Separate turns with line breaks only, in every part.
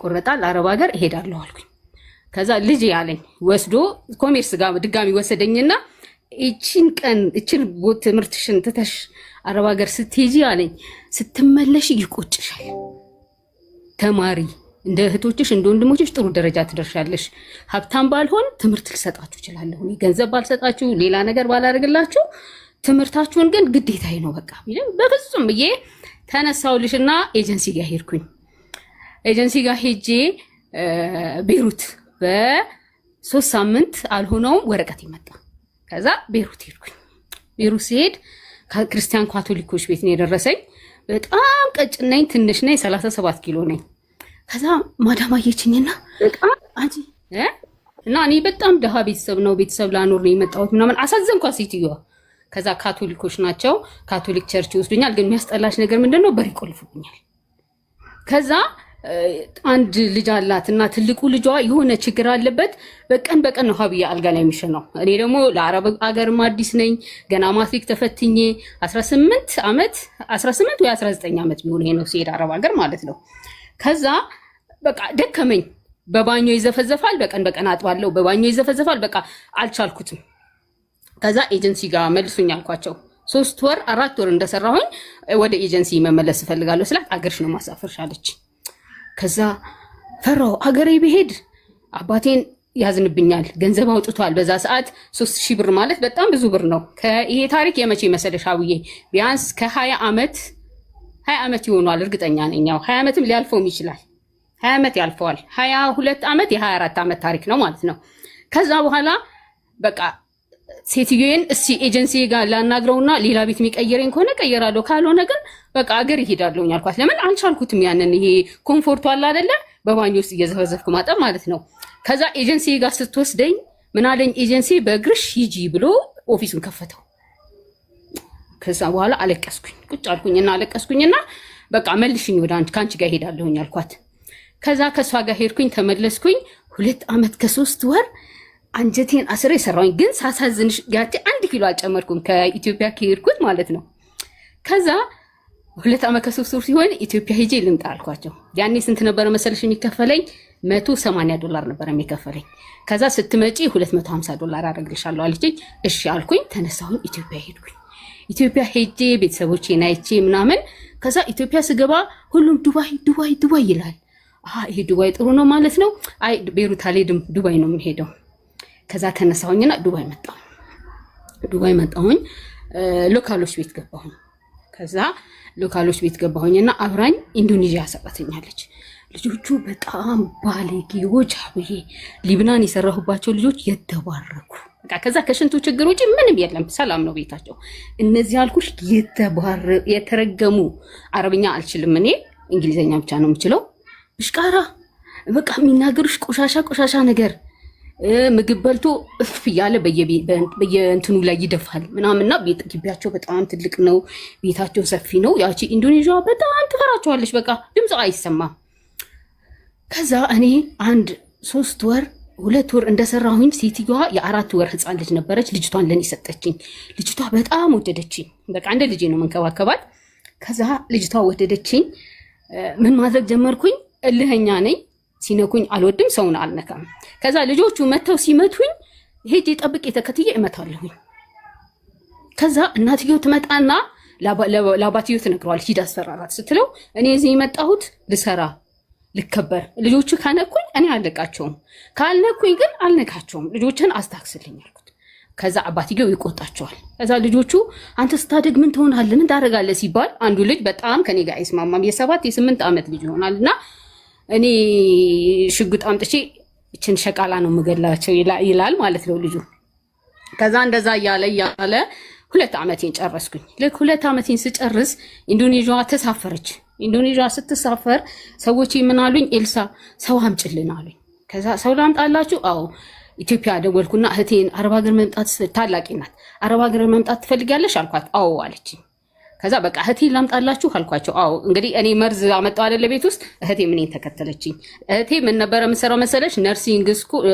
ይቆረጣል አረብ ሀገር እሄዳለሁ አልኩኝ። ከዛ ልጅ ያለኝ ወስዶ ኮሜርስ ጋር ድጋሚ ወሰደኝና እቺን ቦት ትምህርትሽን ትተሽ አረብ ሀገር ስትሄጂ አለኝ ስትመለሽ ይቆጭሻል። ተማሪ እንደ እህቶችሽ እንደ ወንድሞችሽ ጥሩ ደረጃ ትደርሻለሽ። ሀብታም ባልሆን ትምህርት ልሰጣችሁ እችላለሁ። ገንዘብ ባልሰጣችሁ ሌላ ነገር ባላደርግላችሁ ትምህርታችሁን ግን ግዴታዬ ነው በቃ ቢልም በፍጹም ብዬ ተነሳውልሽና ኤጀንሲ ጋር ሄድኩኝ። ኤጀንሲ ጋር ሄጄ ቤሩት በ3 ሳምንት አልሆነውም ወረቀት ይመጣ። ከዛ ቤሩት ሄድኩኝ። ቤሩት ሲሄድ ክርስቲያን ካቶሊኮች ቤት ነው የደረሰኝ። በጣም ቀጭን ነኝ፣ ትንሽ ነኝ፣ 37 ኪሎ ነኝ። ከዛ ማዳም አየችኝና በጣም አንቺ እና እኔ በጣም ደሃ ቤተሰብ ነው ቤተሰብ ላኖር ነው የመጣሁት ምናምን አሳዘንኳት ሴትዮዋ። ከዛ ካቶሊኮች ናቸው ካቶሊክ ቸርች ይወስዱኛል። ግን የሚያስጠላሽ ነገር ምንድነው በር ይቆልፉብኛል። ከዛ አንድ ልጅ አላት እና ትልቁ ልጇ የሆነ ችግር አለበት። በቀን ነው ሀብያ አልጋ ላይ የሚሸነው። እኔ ደግሞ ለአረብ ሀገርም አዲስ ነኝ ገና ማትሪክ ተፈትኜ 18 ወይ 19 ዓመት ቢሆን ይሄ ነው ሲሄድ አረብ ሀገር ማለት ነው። ከዛ በቃ ደከመኝ። በባኞ ይዘፈዘፋል፣ በቀን አጥባለሁ፣ በባኞ ይዘፈዘፋል። በቃ አልቻልኩትም። ከዛ ኤጀንሲ ጋር መልሱኝ አልኳቸው። 3 ወር 4 ወር እንደሰራሁኝ ወደ ኤጀንሲ መመለስ እፈልጋለሁ ስላት አገርሽ ነው ማሳፈርሽ አለች። ከዛ ፈራው። አገሬ ብሄድ አባቴን ያዝንብኛል፣ ገንዘብ አውጥቷል። በዛ ሰዓት 3000 ብር ማለት በጣም ብዙ ብር ነው። ይሄ ታሪክ የመቼ መሰለሽ አብዬ ቢያንስ ከ20 ዓመት ይሆናል እርግጠኛ ነኝ። ያው 20 ዓመትም ሊያልፈውም ይችላል። 20 ዓመት ያልፈዋል። 22 ዓመት የ24 ዓመት ታሪክ ነው ማለት ነው። ከዛ በኋላ በቃ ሴትዮዬን እስቲ ኤጀንሲ ጋር ላናግረውና ሌላ ቤት የሚቀየረኝ ከሆነ ቀየራለሁ፣ ካልሆነ ግን በቃ አገር ይሄዳለሁኝ አልኳት። ለምን አልቻልኩትም። ያንን ይሄ ኮምፎርቱ አለ አይደለ በባኞ ውስጥ እየዘፈዘፍኩ ማጠብ ማለት ነው። ከዛ ኤጀንሲ ጋር ስትወስደኝ ምን አለኝ ኤጀንሲ በእግርሽ ሂጂ ብሎ ኦፊሱን ከፈተው። ከዛ በኋላ አለቀስኩኝ። ቁጭ አልኩኝና አለቀስኩኝና በቃ መልሽኝ ወደ ካንቺ ጋር ሄዳለሁኝ አልኳት። ከዛ ከሷ ጋር ሄድኩኝ፣ ተመለስኩኝ። 2 ዓመት ከ3 ወር አንጀቴን አስሬ ሰራውኝ። ግን ሳሳዝንሽ ያቺ 1 ኪሎ አልጨመርኩም ከኢትዮጵያ ከሄድኩት ማለት ነው። ከዛ 2 ዓመት ከ3 ወር ሲሆን ኢትዮጵያ ሄጄ ልምጣ አልኳቸው። ያኔ ስንት ነበር መሰለሽ የሚከፈለኝ? $180 ነበር የሚከፈለኝ። ከዛ ስትመጪ $250 አደርግልሻለሁ አለችኝ። እሺ አልኩኝ። ተነሳሁኝ፣ ኢትዮጵያ ሄድኩኝ። ኢትዮጵያ ሄጄ ቤተሰቦቼን አይቼ ምናምን። ከዛ ኢትዮጵያ ስገባ ሁሉም ዱባይ ይላል። ይሄ ዱባይ ጥሩ ነው ማለት ነው። አይ ቤሩት አልሄድም ዱባይ ነው የምሄደው። ከዛ ተነሳሁኝና ዱባይ መጣሁኝ። ሎካሎች ቤት ገባሁኝ። ከዛ ሎካሎች ቤት ገባሁኝና አብራኝ ኢንዶኔዥያ ሰራተኛለች። ልጆቹ በጣም ባለጌዎች አብዬ ሊብናን የሰራሁባቸው ልጆች የተባረኩ በቃ። ከዛ ከሽንቱ ችግር ውጪ ምንም የለም፣ ሰላም ነው ቤታቸው። እነዚህ አልኩሽ የተረገሙ። አረብኛ አልችልም እኔ እንግሊዘኛ ብቻ ነው የምችለው። ብሽቃራ በቃ የሚናገሩሽ ቆሻሻ ነገር። ምግብ በልቶ እፍ እያለ በየእንትኑ ላይ ይደፋል ምናምንና ግቢያቸው በጣም ትልቅ ነው፣ ቤታቸው ሰፊ ነው። ያቺ ኢንዶኔዥያ በጣም ትፈራቸዋለች፣ በቃ ድምፅ አይሰማም። ከዛ እኔ 3 ወር 2 ወር እንደሰራሁኝ ሴትዮዋ የ4 ወር ህፃን ልጅ ነበረች። ልጅቷን ለኔ ሰጠችኝ። ልጅቷ በጣም ወደደችኝ። በቃ እንደ ልጄ ነው መንከባከባት። ከዛ ልጅቷ ወደደችኝ። ምን ማድረግ ጀመርኩኝ? እልህኛ ነኝ። ሲነኩኝ አልወድም፣ ሰውን አልነካም። ከዛ ልጆቹ መተው ሲመቱኝ ሄጄ ጠብቄ ተከትዬ እመታለሁኝ። ከዛ እናትየው ትመጣና ለአባትየው ትነግረዋለች፣ ሂድ አስፈራራት ስትለው እኔ እዚህ የመጣሁት ልሰራ ልከበር፣ ልጆቹ ካነኩኝ እኔ አልነቃቸውም፣ ካልነኩኝ ግን አልነካቸውም፣ ልጆችን አስታክስልኝ አልኩት። ከዛ አባትየው ይቆጣቸዋል። ከዛ ልጆቹ አንተ ስታደግ ምን ትሆናለህ ምን ታደርጋለህ ሲባል አንዱ ልጅ በጣም ከኔ ጋር አይስማማም። የ7 የ8 ዓመት ልጅ ይሆናልና እኔ ሽጉጥ አምጥቼ እችን ሸቃላ ነው የምገላቸው ይላል ማለት ነው ልጁ። ከዛ እንደዛ እያለ 2 ዓመቴን ጨረስኩኝ። ልክ 2 ዓመቴን ስጨርስ ኢንዶኔዥያ ተሳፈረች። ኢንዶኔዥያ ስትሳፈር ሰዎች ምን አሉኝ? ኤልሳ ሰው አምጭልን አሉኝ። ከዛ ሰው ላምጣላችሁ? አዎ። ኢትዮጵያ ደወልኩና እህቴን አረብ ሀገር መምጣት ታላቂ ናት፣ አረብ ሀገር መምጣት ትፈልጊያለሽ አልኳት። አዎ አለችኝ። ከዛ በቃ እህቴን ላምጣላችሁ አልኳቸው። አዎ እንግዲህ እኔ መርዝ አመጣው አይደለ ቤት ውስጥ። እህቴ ምንን ተከተለችኝ። እህቴ ምን ነበረ የምትሰራው መሰለሽ? ነርሲንግ ስኩል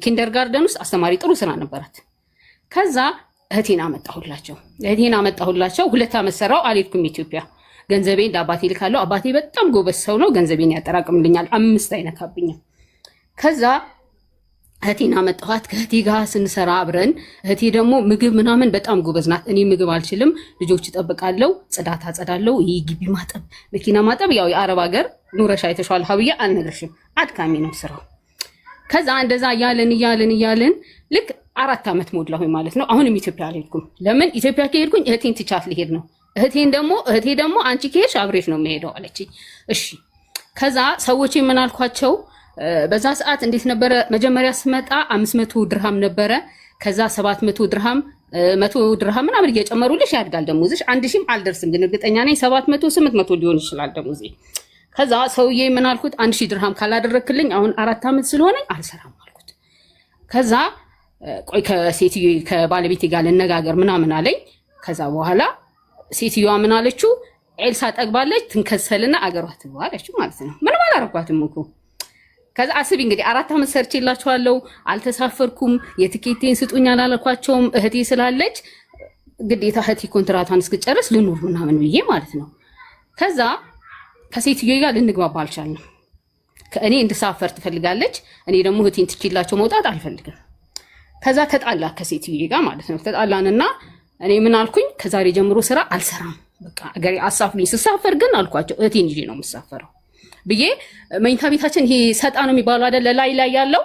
ኪንደርጋርደን ውስጥ አስተማሪ፣ ጥሩ ስራ ነበራት። ከዛ እህቴን አመጣሁላቸው። 2 ዓመት ሰራው፣ አልሄድኩም ኢትዮጵያ። ገንዘቤን ለአባቴ ልካለሁ። አባቴ በጣም ጎበዝ ሰው ነው፣ ገንዘቤን ያጠራቅምልኛል፣ 5 አይነካብኝም። ከዛ እህቴን አመጣኋት። ከእህቴ ጋር ስንሰራ አብረን፣ እህቴ ደግሞ ምግብ ምናምን በጣም ጎበዝ ናት። እኔ ምግብ አልችልም፣ ልጆች እጠብቃለሁ፣ ጽዳት አጸዳለሁ። ይህ ግቢ ማጠብ፣ መኪና ማጠብ፣ ያው የአረብ ሀገር ኑረሻ የተሻለ ሀብዬ አልነግርሽም፣ አድካሚ ነው ስራው። ከዛ እንደዛ እያልን ልክ 4 ዓመት ሞላሁኝ ማለት ነው። አሁንም ኢትዮጵያ አልሄድኩም። ለምን ኢትዮጵያ ከሄድኩኝ እህቴን ትቻት ልሄድ ነው። እህቴ ደግሞ አንቺ ከሄድሽ አብሬሽ ነው የምሄደው አለችኝ። እሺ። ከዛ ሰዎች ምን አልኳቸው? በዛ ሰዓት እንዴት ነበረ? መጀመሪያ ስመጣ 500 ድርሃም ነበረ። ከዛ 700 ድርሃም 100 ድርሃም ምናምን እየጨመሩልሽ ያድጋል ደሞዝሽ። 1000ም አልደርስም ግን እርግጠኛ ነኝ 700 800 ሊሆን ይችላል ደሞዜ። ከዛ ሰውዬ ምን አልኩት? 1000 ድርሃም ካላደረክልኝ አሁን 4 ዓመት ስለሆነ አልሰራም አልኩት። ከዛ ቆይ ከሴትዮ ከባለቤቴ ጋር ልነጋገር ምናምን አለኝ። ከዛ በኋላ ሴትዮዋ ምን አለችው? ኤልሳ ጠግባለች ትንከሰልና አገሯ ትግባ አለችው ማለት ነው። ምንም አላረኳትም እኮ። ከዛ አስቢ እንግዲህ 4 ዓመት ሰርቼላችኋለሁ፣ አልተሳፈርኩም፣ የትኬቴን ስጡኝ አላለኳቸውም። እህቴ ስላለች ግዴታ እህቴ ኮንትራቷን እስክጨርስ ልኑር ምናምን ብዬ ማለት ነው። ከዛ ከሴትዮዋ ጋር ልንግባባ አልቻልንም። ከእኔ እንድሳፈር ትፈልጋለች፣ እኔ ደግሞ እህቴን ትችላቸው መውጣት አልፈልግም። ከዛ ተጣላ ከሴትዮዋ ጋር ማለት ነው። ተጣላንና እኔ ምን አልኩኝ? ከዛሬ ጀምሮ ስራ አልሰራም፣ በቃ አገሬ አሳፍሩኝ። ስሳፈር ግን አልኳቸው እህቴን ይዤ ነው የምሳፈረው ብዬ መኝታ ቤታችን ይሄ ሰጣ ነው የሚባለው አይደል? ላይ ያለው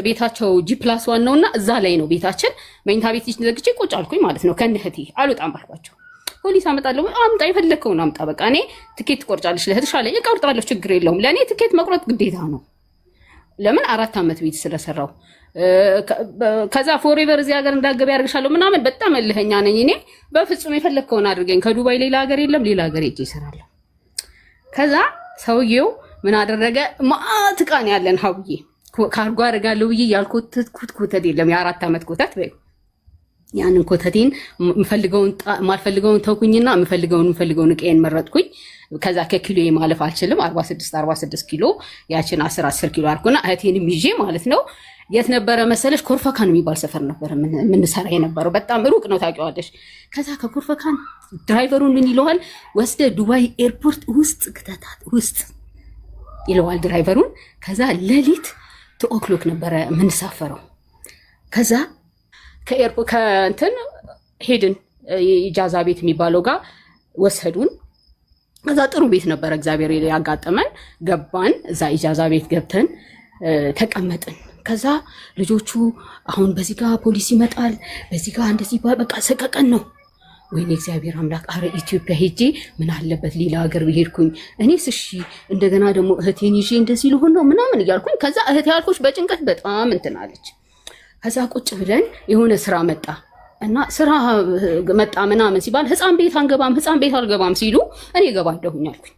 ቤታቸው G+1 ነውና እዛ ላይ ነው ቤታችን። መኝታ ቤት ዘግቼ ቁጭ አልኩኝ ማለት ነው ከነ እህቴ። አልወጣም ባልኳቸው ፖሊስ አመጣለሁ። አምጣ፣ የፈለከውን አምጣ፣ በቃ እኔ ትኬት ትቆርጫለሽ ለእህትሽ አለኝ። እቆርጣለሁ፣ ችግር የለውም። ለእኔ ትኬት መቁረጥ ግዴታ ነው። ለምን 4 ዓመት ቤት ስለሰራው። ከዛ ፎሬቨር እዚህ ሀገር እንዳገበ ያርግሻለሁ ምናምን በጣም እልህኛ ነኝ እኔ። በፍጹም የፈለከውን አድርገኝ፣ ከዱባይ ሌላ ሀገር የለም፣ ሌላ ሀገር ሄጄ እሰራለሁ። ከዛ ሰውየው ምን አደረገ? ማአት ቃን ያለን ሀብዬ ካርጎ አደርጋለሁ ብዬ ያልኩት ኮተት የለም፣ የ4 ዓመት ኮተት በይ። ያንን ኮተቴን ማልፈልገውን ተውኩኝና የምፈልገውን እቄን መረጥኩኝ። ከዛ ከኪሎ ማለፍ አልችልም፣ 46 ኪሎ ያችን 10 ኪሎ አርኩና እህቴንም ይዤ ማለት ነው። የት ነበረ መሰለሽ? ኮርፈካን የሚባል ሰፈር ነበር የምንሰራ የነበረው። በጣም ሩቅ ነው ታውቂዋለሽ። ከዛ ከኮርፈካን ድራይቨሩን ምን ይለዋል? ወስደ ዱባይ ኤርፖርት ውስጥ ክተታት ውስጥ ይለዋል ድራይቨሩን። ከዛ ሌሊት 2 o'clock ነበረ የምንሳፈረው። ከዛ ከእንትን ሄድን ኢጃዛ ቤት የሚባለው ጋር ወሰዱን። ከዛ ጥሩ ቤት ነበረ እግዚአብሔር ያጋጠመን። ገባን፣ እዛ ኢጃዛ ቤት ገብተን ተቀመጥን። ከዛ ልጆቹ አሁን በዚህ ጋር ፖሊስ ይመጣል፣ በዚህ ጋር እንደዚህ በቃ ሰቀቀን ነው። ወይኔ እግዚአብሔር አምላክ፣ አረ ኢትዮጵያ ሄጄ ምን አለበት ሌላ ሀገር ብሄድኩኝ። እኔስ እሺ እንደገና ደግሞ እህቴን ይዤ እንደዚህ ልሆን ነው ምናምን እያልኩኝ። ከዛ እህቴ ያልኩሽ በጭንቀት በጣም እንትናለች። ከዛ ቁጭ ብለን የሆነ ስራ መጣ እና ስራ መጣ ምናምን ሲባል ህፃን ቤት አልገባም ሲሉ እኔ እገባለሁኝ አልኩኝ።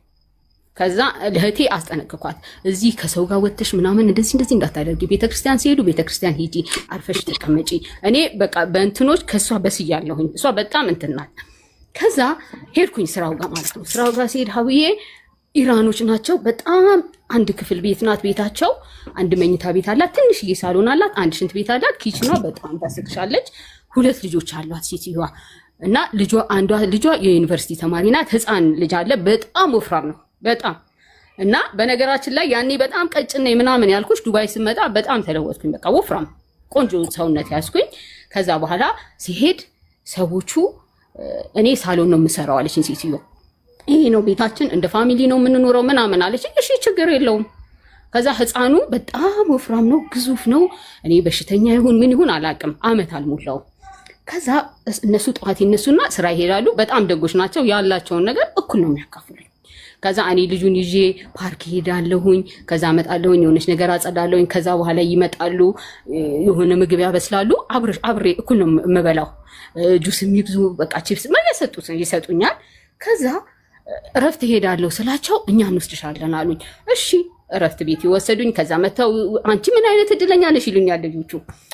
ከዛ ለእህቴ አስጠነቅኳት፣ እዚህ ከሰው ጋር ወጥተሽ ምናምን እንደዚህ እንዳታደርጊ፣ ቤተክርስቲያን ሲሄዱ ቤተክርስቲያን ሂጂ፣ አርፈሽ ተቀመጪ። እኔ በቃ በእንትኖች ከሷ በስያለሁኝ፣ እሷ በጣም እንትናል። ከዛ ሄድኩኝ ስራው ጋር ማለት ነው። ስራው ጋር ሲሄድ ሀብዬ ኢራኖች ናቸው። በጣም አንድ ክፍል ቤት ናት ቤታቸው። አንድ መኝታ ቤት አላት፣ ትንሽዬ ሳሎን አላት፣ አንድ ሽንት ቤት አላት። ኪችኗ በጣም ታስቅሻለች። 2 ልጆች አሏት ሴትዮዋ እና አንዷ ልጇ የዩኒቨርሲቲ ተማሪ ናት። ህፃን ልጅ አለ፣ በጣም ወፍራም ነው በጣም። እና በነገራችን ላይ ያኔ በጣም ቀጭን ነኝ ምናምን ያልኩሽ ዱባይ ስመጣ በጣም ተለወጥኩኝ። በቃ ወፍራም ቆንጆ ሰውነት ያስኩኝ። ከዛ በኋላ ሲሄድ ሰዎቹ እኔ ሳሎን ነው የምሰራው አለችኝ ሴትዮዋ። ይሄ ነው ቤታችን፣ እንደ ፋሚሊ ነው የምንኖረው ምናምን አለች። እሺ ችግር የለውም። ከዛ ህፃኑ በጣም ወፍራም ነው፣ ግዙፍ ነው። እኔ በሽተኛ ይሁን ምን ይሁን አላውቅም፣ አመት አልሞላው። ከዛ እነሱ ጠዋት ይነሱና ስራ ይሄዳሉ። በጣም ደጎች ናቸው፣ ያላቸውን ነገር እኩል ነው የሚያካፍሉኝ። ከዛ እኔ ልጁን ይዤ ፓርክ ሄዳለሁኝ። ከዛ እመጣለሁኝ፣ የሆነች ነገር አጸዳለሁኝ። ከዛ በኋላ ይመጣሉ፣ የሆነ ምግብ ያበስላሉ። አብሬ እኩል ነው የምበላው። ጁስ የሚብዙ በቃ ቺፕስ ይሰጡኛል። ከዛ እረፍት ሄዳለሁ ስላቸው እኛ እንወስድሻለን አሉኝ። እሺ እረፍት ቤት ይወሰዱኝ። ከዛ መተው አንቺ ምን አይነት እድለኛ ነሽ ይሉኛል ልጆቹ።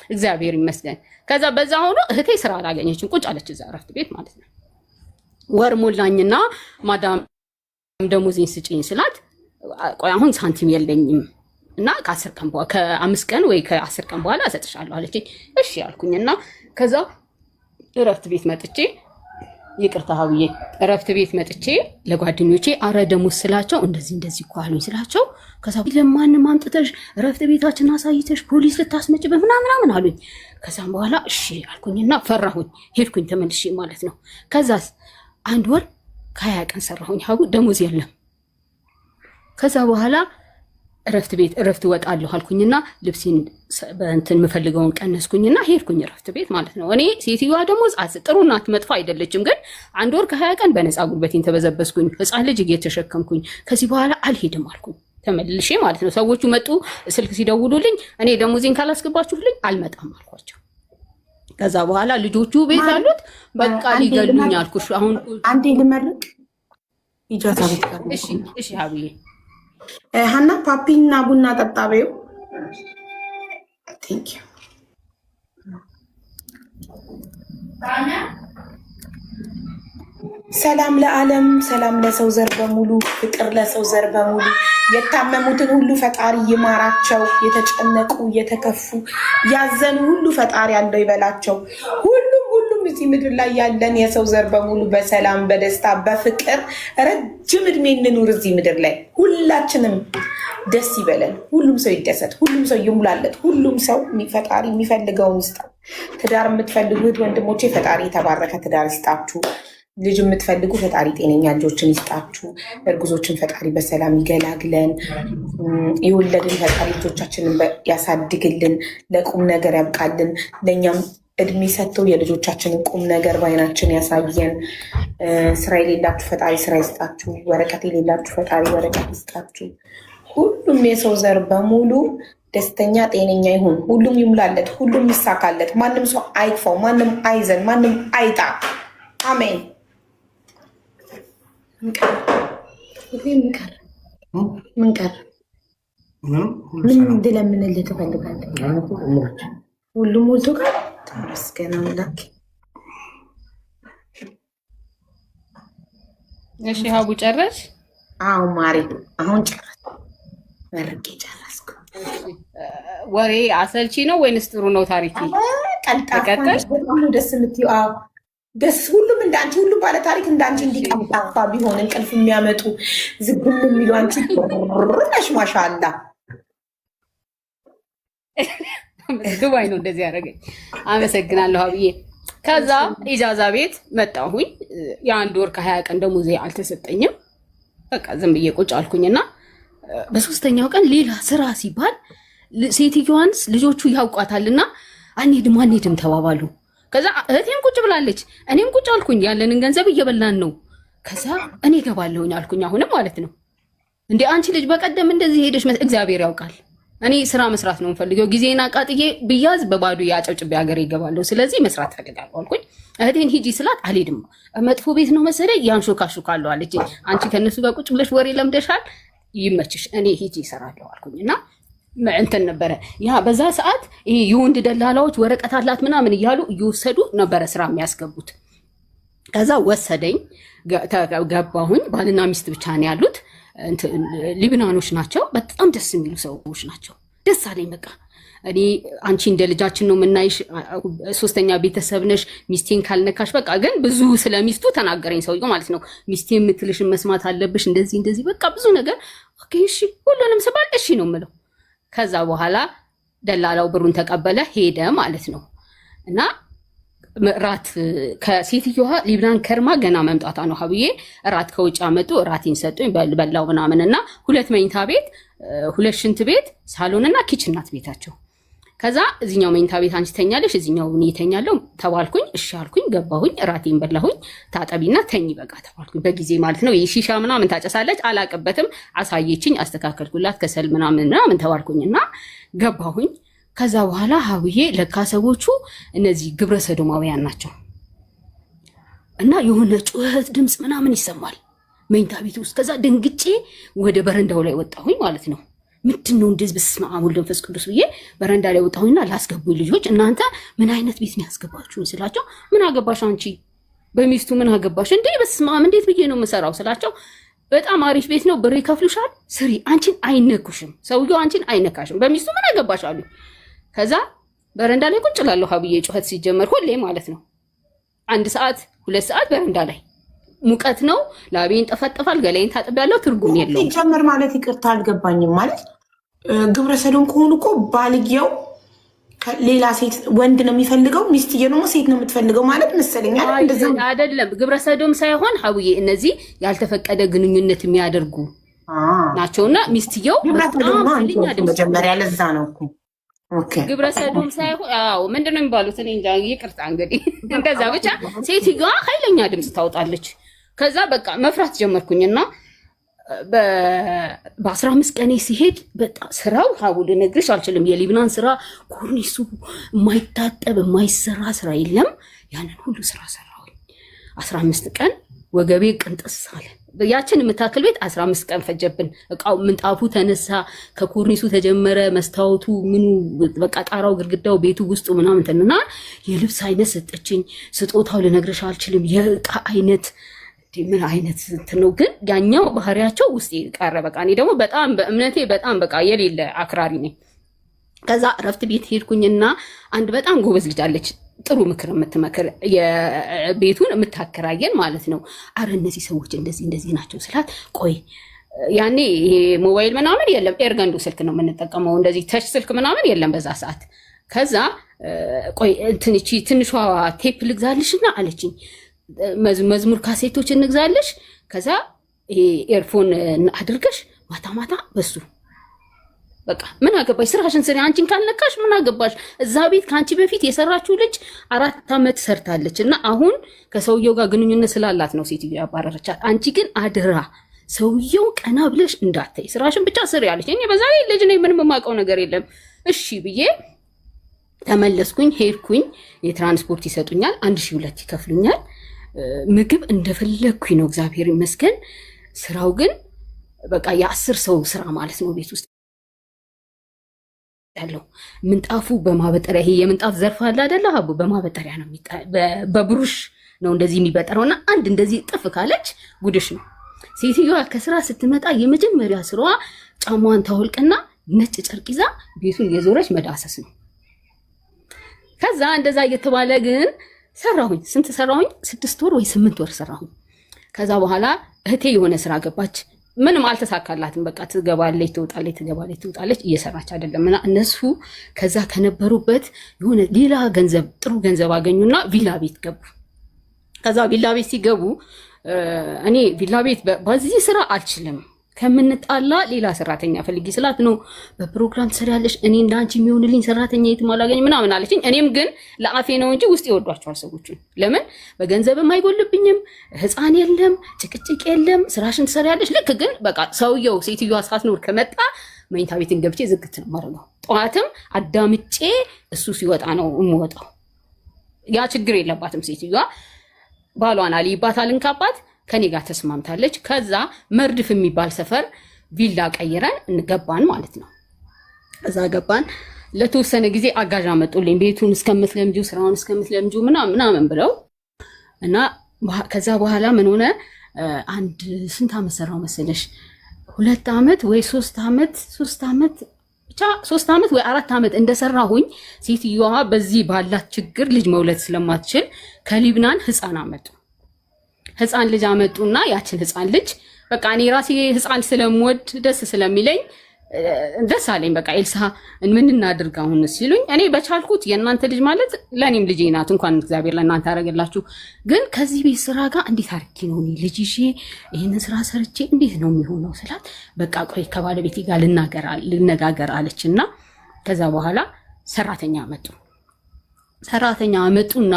እግዚአብሔር ይመስገን። ከዛ በዛ ሆኖ እህቴ ስራ አላገኘችም፣ ቁጭ አለች እዛ እረፍት ቤት ማለት ነው። ወር ሞላኝና ማዳም ደሞዜን ስጪኝ ስላት ቆይ አሁን ሳንቲም የለኝም እና ከ5 ቀን ወይ ከ10 ቀን በኋላ እሰጥሻለሁ አለችኝ። እሺ አልኩኝና ከዛ እረፍት ቤት መጥቼ ይቅርታ ሀብዬ እረፍት ቤት መጥቼ ለጓደኞቼ አረ ደሞዝ ስላቸው እንደዚህ እኮ አሉኝ ስላቸው ከዛ ለማንም አምጥተሽ እረፍት ቤታችን አሳይተሽ ፖሊስ ልታስመጭበት ምናምን አሉኝ። ከዛም በኋላ እሺ አልኩኝና ፈራሁኝ ሄድኩኝ ተመልሼ ማለት ነው። ከዛስ 1 ወር ከ20 ቀን ሰራሁኝ ሀቡ ደሞዝ የለም። ከዛ በኋላ እረፍት ወጣለሁ አልኩኝና ልብሴን በእንትን የምፈልገውን ቀነስኩኝና ሄድኩኝ እረፍት ቤት ማለት ነው። እኔ ሴትዮዋ ደሞዝ ጥሩ ናት መጥፎ አይደለችም፣ ግን 1 ወር ከ20 ቀን በነፃ ጉልበቴን ተበዘበስኩኝ፣ ህፃን ልጅ እየተሸከምኩኝ። ከዚህ በኋላ አልሄድም አልኩኝ ተመልሼ ማለት ነው። ሰዎቹ መጡ ስልክ ሲደውሉልኝ እኔ ደሞዜን ካላስገባችሁልኝ አልመጣም አልኳቸው። ከዛ በኋላ ልጆቹ ቤት አሉት በቃ ሊገሉኝ አልኩሽ። አሁን
አንዴ ልመርቅ ኢጃዛ ቤት ጋር
እሺ ሀብዬ
ሀና ፓፒና ቡና ጠጣቤው ቴንክ ዩ ሰላም ለዓለም፣ ሰላም ለሰው ዘር በሙሉ፣ ፍቅር ለሰው ዘር በሙሉ። የታመሙትን ሁሉ ፈጣሪ ይማራቸው፣ የተጨነቁ የተከፉ ያዘኑ ሁሉ ፈጣሪ ያለው ይበላቸው። ሁሉም እዚህ ምድር ላይ ያለን የሰው ዘር በሙሉ በሰላም በደስታ በፍቅር ረጅም እድሜ እንኑር። እዚህ ምድር ላይ ሁላችንም ደስ ይበለን። ሁሉም ሰው ይደሰት፣ ሁሉም ሰው ይሙላለት፣ ሁሉም ሰው ፈጣሪ የሚፈልገውን ይስጣው። ትዳር የምትፈልጉት ወንድሞቼ ፈጣሪ የተባረከ ትዳር ይስጣችሁ። ልጅ የምትፈልጉ ፈጣሪ ጤነኛ ልጆችን ይስጣችሁ። እርጉዞችን ፈጣሪ በሰላም ይገላግለን። የወለድን ፈጣሪ ልጆቻችንን ያሳድግልን፣ ለቁም ነገር ያብቃልን። ለእኛም እድሜ ሰጥተው የልጆቻችንን ቁም ነገር በዓይናችን ያሳየን። ስራ የሌላችሁ ፈጣሪ ስራ ይስጣችሁ። ወረቀት የሌላችሁ ፈጣሪ ወረቀት ይስጣችሁ። ሁሉም የሰው ዘር በሙሉ ደስተኛ ጤነኛ ይሁን። ሁሉም ይሙላለት፣ ሁሉም ይሳካለት። ማንም ሰው አይክፋው፣ ማንም አይዘን፣ ማንም አይጣ። አሜን። ምንቀር ምን እንድለምንልህ ትፈልጋለህ? ሁሉም ሞልቶ ጋር ተመስገን አምላክ።
እሺ ሀቡ ጨረሽ?
አዎ ማሬ አሁን ጨረስ መርቄ ጨረስኩ።
ወሬ አሰልቺ ነው ወይንስ ጥሩ ነው? ታሪክ
ቀልጣፋ በጣም ደስ የምትይው? አዎ ደስ ሁሉም እንዳንቺ ሁሉም ባለ ታሪክ እንዳንቺ እንዲቀምጣፋ ቢሆን እንቅልፍ የሚያመጡ ዝግም የሚሉ አንቺ ነሽ። ማሻአላ
ግባይ ነው እንደዚህ ያደረገኝ። አመሰግናለሁ አብዬ። ከዛ ኢጃዛ ቤት መጣሁኝ። የ1 ወር ከ20 ቀን ደሞዜ አልተሰጠኝም። በቃ ዝም ብዬ ቁጭ አልኩኝና በ3ኛው ቀን ሌላ ስራ ሲባል ሴትዮዋንስ ልጆቹ ያውቋታልና አንሄድም ተባባሉ። ከዛ እህቴም ቁጭ ብላለች፣ እኔም ቁጭ አልኩኝ። ያለንን ገንዘብ እየበላን ነው። ከዛ እኔ ገባለሁኝ አልኩኝ። አሁንም ማለት ነው እንዴ አንቺ ልጅ በቀደም እንደዚህ ሄደሽ እግዚአብሔር ያውቃል። እኔ ስራ መስራት ነው የምፈልገው። ጊዜና ቃጥዬ ብያዝ በባዶ ያጨብጭቤ ሀገር ይገባለሁ። ስለዚህ መስራት ፈልጋለሁ አልኩኝ። እህቴን ሂጂ ስላት አልሄድም፣ መጥፎ ቤት ነው መሰለኝ ያንሾካሹካለሁ አለች። አንቺ ከነሱ ጋር ቁጭ ብለሽ ወሬ ለምደሻል፣ ይመችሽ፣ እኔ ሂጂ እሰራለሁ አልኩኝና እንትን ነበረ ያ በዛ ሰዓት ይሄ የወንድ ደላላዎች ወረቀት አላት ምናምን እያሉ እየወሰዱ ነበረ ስራ የሚያስገቡት። ከዛ ወሰደኝ፣ ገባሁኝ። ባልና ሚስት ብቻ ነው ያሉት። ሊብናኖች ናቸው። በጣም ደስ የሚሉ ሰዎች ናቸው። ደስ አለኝ። በቃ እኔ አንቺ እንደ ልጃችን ነው የምናይሽ፣ 3ኛ ቤተሰብ ነሽ፣ ሚስቴን ካልነካሽ በቃ። ግን ብዙ ስለሚስቱ ተናገረኝ ሰውዬው ማለት ነው። ሚስቴ የምትልሽን መስማት አለብሽ፣ እንደዚህ በቃ ብዙ ነገር። ኦኬ እሺ፣ ሁሉንም ስባል እሺ ነው የምለው። ከዛ በኋላ ደላላው ብሩን ተቀበለ ሄደ ማለት ነው። እና ራት ከሴትዮዋ ሊብናን ከርማ ገና መምጣቷ ነው ሀብዬ። ራት ከውጭ አመጡ፣ ራቴን ሰጡኝ፣ በላው ምናምን እና 2 መኝታ ቤት፣ 2 ሽንት ቤት፣ ሳሎንና ኪችን ናት ቤታቸው። ከዛ እዚኛው መኝታ ቤት አንቺ ተኛለሽ፣ እዚኛው እኔ እተኛለሁ ተባልኩኝ። እሺ አልኩኝ፣ ገባሁኝ፣ ራቴን በላሁኝ። ታጠቢና ተኝ በቃ ተባልኩኝ። በጊዜ ማለት ነው። የሺሻ ምናምን ታጨሳለች፣ አላቅበትም። አሳየችኝ፣ አስተካከልኩላት፣ ከሰል ምናምን ተባልኩኝና ገባሁኝ። ከዛ በኋላ ሀብዬ ለካ ሰዎቹ እነዚህ ግብረ ሰዶማውያን ናቸው እና የሆነ ጩኸት ድምፅ ምናምን ይሰማል መኝታ ቤት ውስጥ። ከዛ ደንግጬ ወደ በረንዳው ላይ ወጣሁኝ ማለት ነው። ምንድን ነው እንደዚህ? በስመ አብ ወወልድ ወመንፈስ ቅዱስ ብዬ በረንዳ ላይ ወጣሁኝና ላስገቡኝ ልጆች እናንተ ምን አይነት ቤት ነው ያስገባችሁኝ ስላቸው፣ ምን አገባሽ አንቺ በሚስቱ ምን አገባሽ እንዴ? በስመ አብ እንዴት ብዬ ነው የምሰራው ስላቸው፣ በጣም አሪፍ ቤት ነው፣ ብር ይከፍሉሻል፣ ስሪ፣ አንቺን አይነኩሽም፣ ሰውየው አንቺን አይነካሽም፣ በሚስቱ ምን አገባሽ አሉ። ከዛ በረንዳ ላይ ቁጭ እላለሁ ሀብዬ፣ ጩኸት ሲጀመር ሁሌ ማለት ነው። 1 ሰዓት 2 ሰዓት በረንዳ ላይ ሙቀት ነው። ላቤን ጠፈጠፋል፣ ገላይን ታጥቢያለሁ። ትርጉም የለውም።
ሲጀመር ማለት ይቅርታ አልገባኝም። ማለት ግብረ ሰዶም ከሆኑ እኮ ባልየው ሌላ ሴት ወንድ ነው የሚፈልገው፣ ሚስትየው ደግሞ ሴት ነው የምትፈልገው ማለት መሰለኝ
አይደለም። ግብረ ሰዶም ሳይሆን ሀውዬ እነዚህ ያልተፈቀደ ግንኙነት የሚያደርጉ ናቸውና ሚስትየው
መጀመሪያ ለዛ ነው
ግብረ ሰዶም ሳይሆን ምንድነው የሚባሉት? እኔ እንጃ ይቅርታ። እንግዲህ እንደዛ ብቻ ሴትዮዋ ኃይለኛ ድምፅ ታወጣለች። ከዛ በቃ መፍራት ጀመርኩኝና በ15 ቀኔ ሲሄድ በጣም ስራው ሀውል ነግርሽ አልችልም። የሊብናን ስራ ኮርኒሱ የማይታጠብ የማይሰራ ስራ የለም። ያንን ሁሉ ስራ ሰራሁኝ። 15 ቀን ወገቤ ቅንጥስ አለ። ያችን የምታክል ቤት 15 ቀን ፈጀብን። እቃው ምንጣፉ ተነሳ፣ ከኮርኒሱ ተጀመረ፣ መስታወቱ ምኑ በቃ ጣራው፣ ግድግዳው፣ ቤቱ ውስጡ ምናምን ተንና የልብስ አይነት ሰጠችኝ። ስጦታው ልነግርሽ አልችልም። የእቃ አይነት ምን አይነት ነው ግን ያኛው ባህሪያቸው ውስጥ ቀረ። በቃ እኔ ደግሞ በጣም በእምነቴ በጣም በቃ የሌለ አክራሪ ነኝ። ከዛ እረፍት ቤት ሄድኩኝና አንድ በጣም ጎበዝ ልጅ አለች፣ ጥሩ ምክር የምትመክር የቤቱን የምታከራየን ማለት ነው። አረ እነዚህ ሰዎች እንደዚህ እንደዚህ ናቸው ስላት፣ ቆይ ያኔ ይሄ ሞባይል ምናምን የለም፣ ኤርገንዶ ስልክ ነው የምንጠቀመው፣ እንደዚህ ተች ስልክ ምናምን የለም በዛ ሰዓት። ከዛ ቆይ እንትንቺ ትንሿ ቴፕ ልግዛልሽና አለችኝ። መዝሙር ካሴቶች እንግዛለሽ፣ ከዛ ይሄ ኤርፎን አድርገሽ ማታ ማታ በሱ በቃ ምን አገባሽ፣ ስራሽን ስሪ፣ አንቺን ካልነካሽ ምን አገባሽ። እዛ ቤት ከአንቺ በፊት የሰራችው ልጅ 4 ዓመት ሰርታለች እና አሁን ከሰውየው ጋር ግንኙነት ስላላት ነው ሴትዮ ያባረረቻት። አንቺ ግን አድራ ሰውየው ቀና ብለሽ እንዳታይ፣ ስራሽን ብቻ ስሪ አለች። እኔ በዛ ላይ ልጅ ነኝ፣ ምንም የማውቀው ነገር የለም። እሺ ብዬ ተመለስኩኝ። ሄድኩኝ። የትራንስፖርት ይሰጡኛል፣ 1002 ይከፍሉኛል። ምግብ እንደፈለግኩኝ ነው፣ እግዚአብሔር ይመስገን። ስራው ግን በቃ የ10 ሰው ስራ ማለት ነው ቤት ውስጥ ያለው። ምንጣፉ በማበጠሪያ ይሄ የምንጣፍ ዘርፍ አለ አይደለ ሀቡ፣ በማበጠሪያ ነው በብሩሽ ነው እንደዚህ የሚበጠረውና አንድ እንደዚህ ጥፍ ካለች ጉድሽ ነው። ሴትዮዋ ከስራ ስትመጣ የመጀመሪያ ስራዋ ጫማዋን ታወልቅና ነጭ ጨርቅ ይዛ ቤቱን የዞረች መዳሰስ ነው። ከዛ እንደዛ እየተባለ ግን ሰራሁኝ። ስንት ሰራሁኝ? 6 ወር ወይ 8 ወር ሰራሁኝ። ከዛ በኋላ እህቴ የሆነ ስራ ገባች። ምንም አልተሳካላትም። በቃ ትገባለች ትወጣለች፣ ትገባለች ትወጣለች፣ እየሰራች አይደለም። እና እነሱ ከዛ ከነበሩበት የሆነ ሌላ ገንዘብ ጥሩ ገንዘብ አገኙና ቪላ ቤት ገቡ። ከዛ ቪላ ቤት ሲገቡ እኔ ቪላ ቤት በዚህ ስራ አልችልም፣ ከምንጣላ ሌላ ሰራተኛ ፈልጊ ስላት ነው በፕሮግራም ትሰሪያለሽ፣ እኔ እንዳንቺ የሚሆንልኝ ሰራተኛ የትም አላገኝ ምናምን አለችኝ። እኔም ግን ለአፌ ነው እንጂ ውስጥ ይወዷቸዋል ሰዎችን። ለምን በገንዘብም አይጎልብኝም፣ ህፃን የለም፣ ጭቅጭቅ የለም፣ ስራሽን ትሰሪያለሽ። ልክ ግን በቃ ሰውየው ሴትዮዋ ሳትኖር ከመጣ መኝታ ቤትን ገብቼ ዝግት ነው ማለት ነው። ጠዋትም አዳምጬ እሱ ሲወጣ ነው የምወጣው። ያ ችግር የለባትም ሴትዮዋ። ባሏን አልይባታል እንካባት ከኔ ጋር ተስማምታለች። ከዛ መርድፍ የሚባል ሰፈር ቪላ ቀይረን እንገባን ማለት ነው። እዛ ገባን። ለተወሰነ ጊዜ አጋዥ አመጡልኝ፣ ቤቱን እስከምትለምጂው ስራውን እስከምትለምጂው ምናምን ብለው እና ከዛ በኋላ ምን ሆነ፣ አንድ ስንት ዓመት ሰራው መሰለሽ? 2 ዓመት ወይ 3 ዓመት ብቻ 3 ዓመት ወይ 4 ዓመት እንደሰራሁኝ ሴትዮዋ በዚህ ባላት ችግር ልጅ መውለድ ስለማትችል ከሊብናን ህፃን አመጡ። ህፃን ልጅ አመጡና ያችን ህፃን ልጅ በቃ እኔ ራሴ ህፃን ስለምወድ ደስ ስለሚለኝ ደስ አለኝ። በቃ ኤልሳ ምን እናድርግ አሁን ሲሉኝ እኔ በቻልኩት የእናንተ ልጅ ማለት ለእኔም ልጄ ናት፣ እንኳን እግዚአብሔር ለእናንተ አደረገላችሁ። ግን ከዚህ ቤት ስራ ጋር እንዴት አድርጌ ነው እኔ ልጅ ይዤ ይህንን ስራ ሰርቼ እንዴት ነው የሚሆነው ስላት፣ በቃ ቆይ ከባለቤቴ ጋር ልነጋገር አለችና ከዛ በኋላ ሰራተኛ አመጡና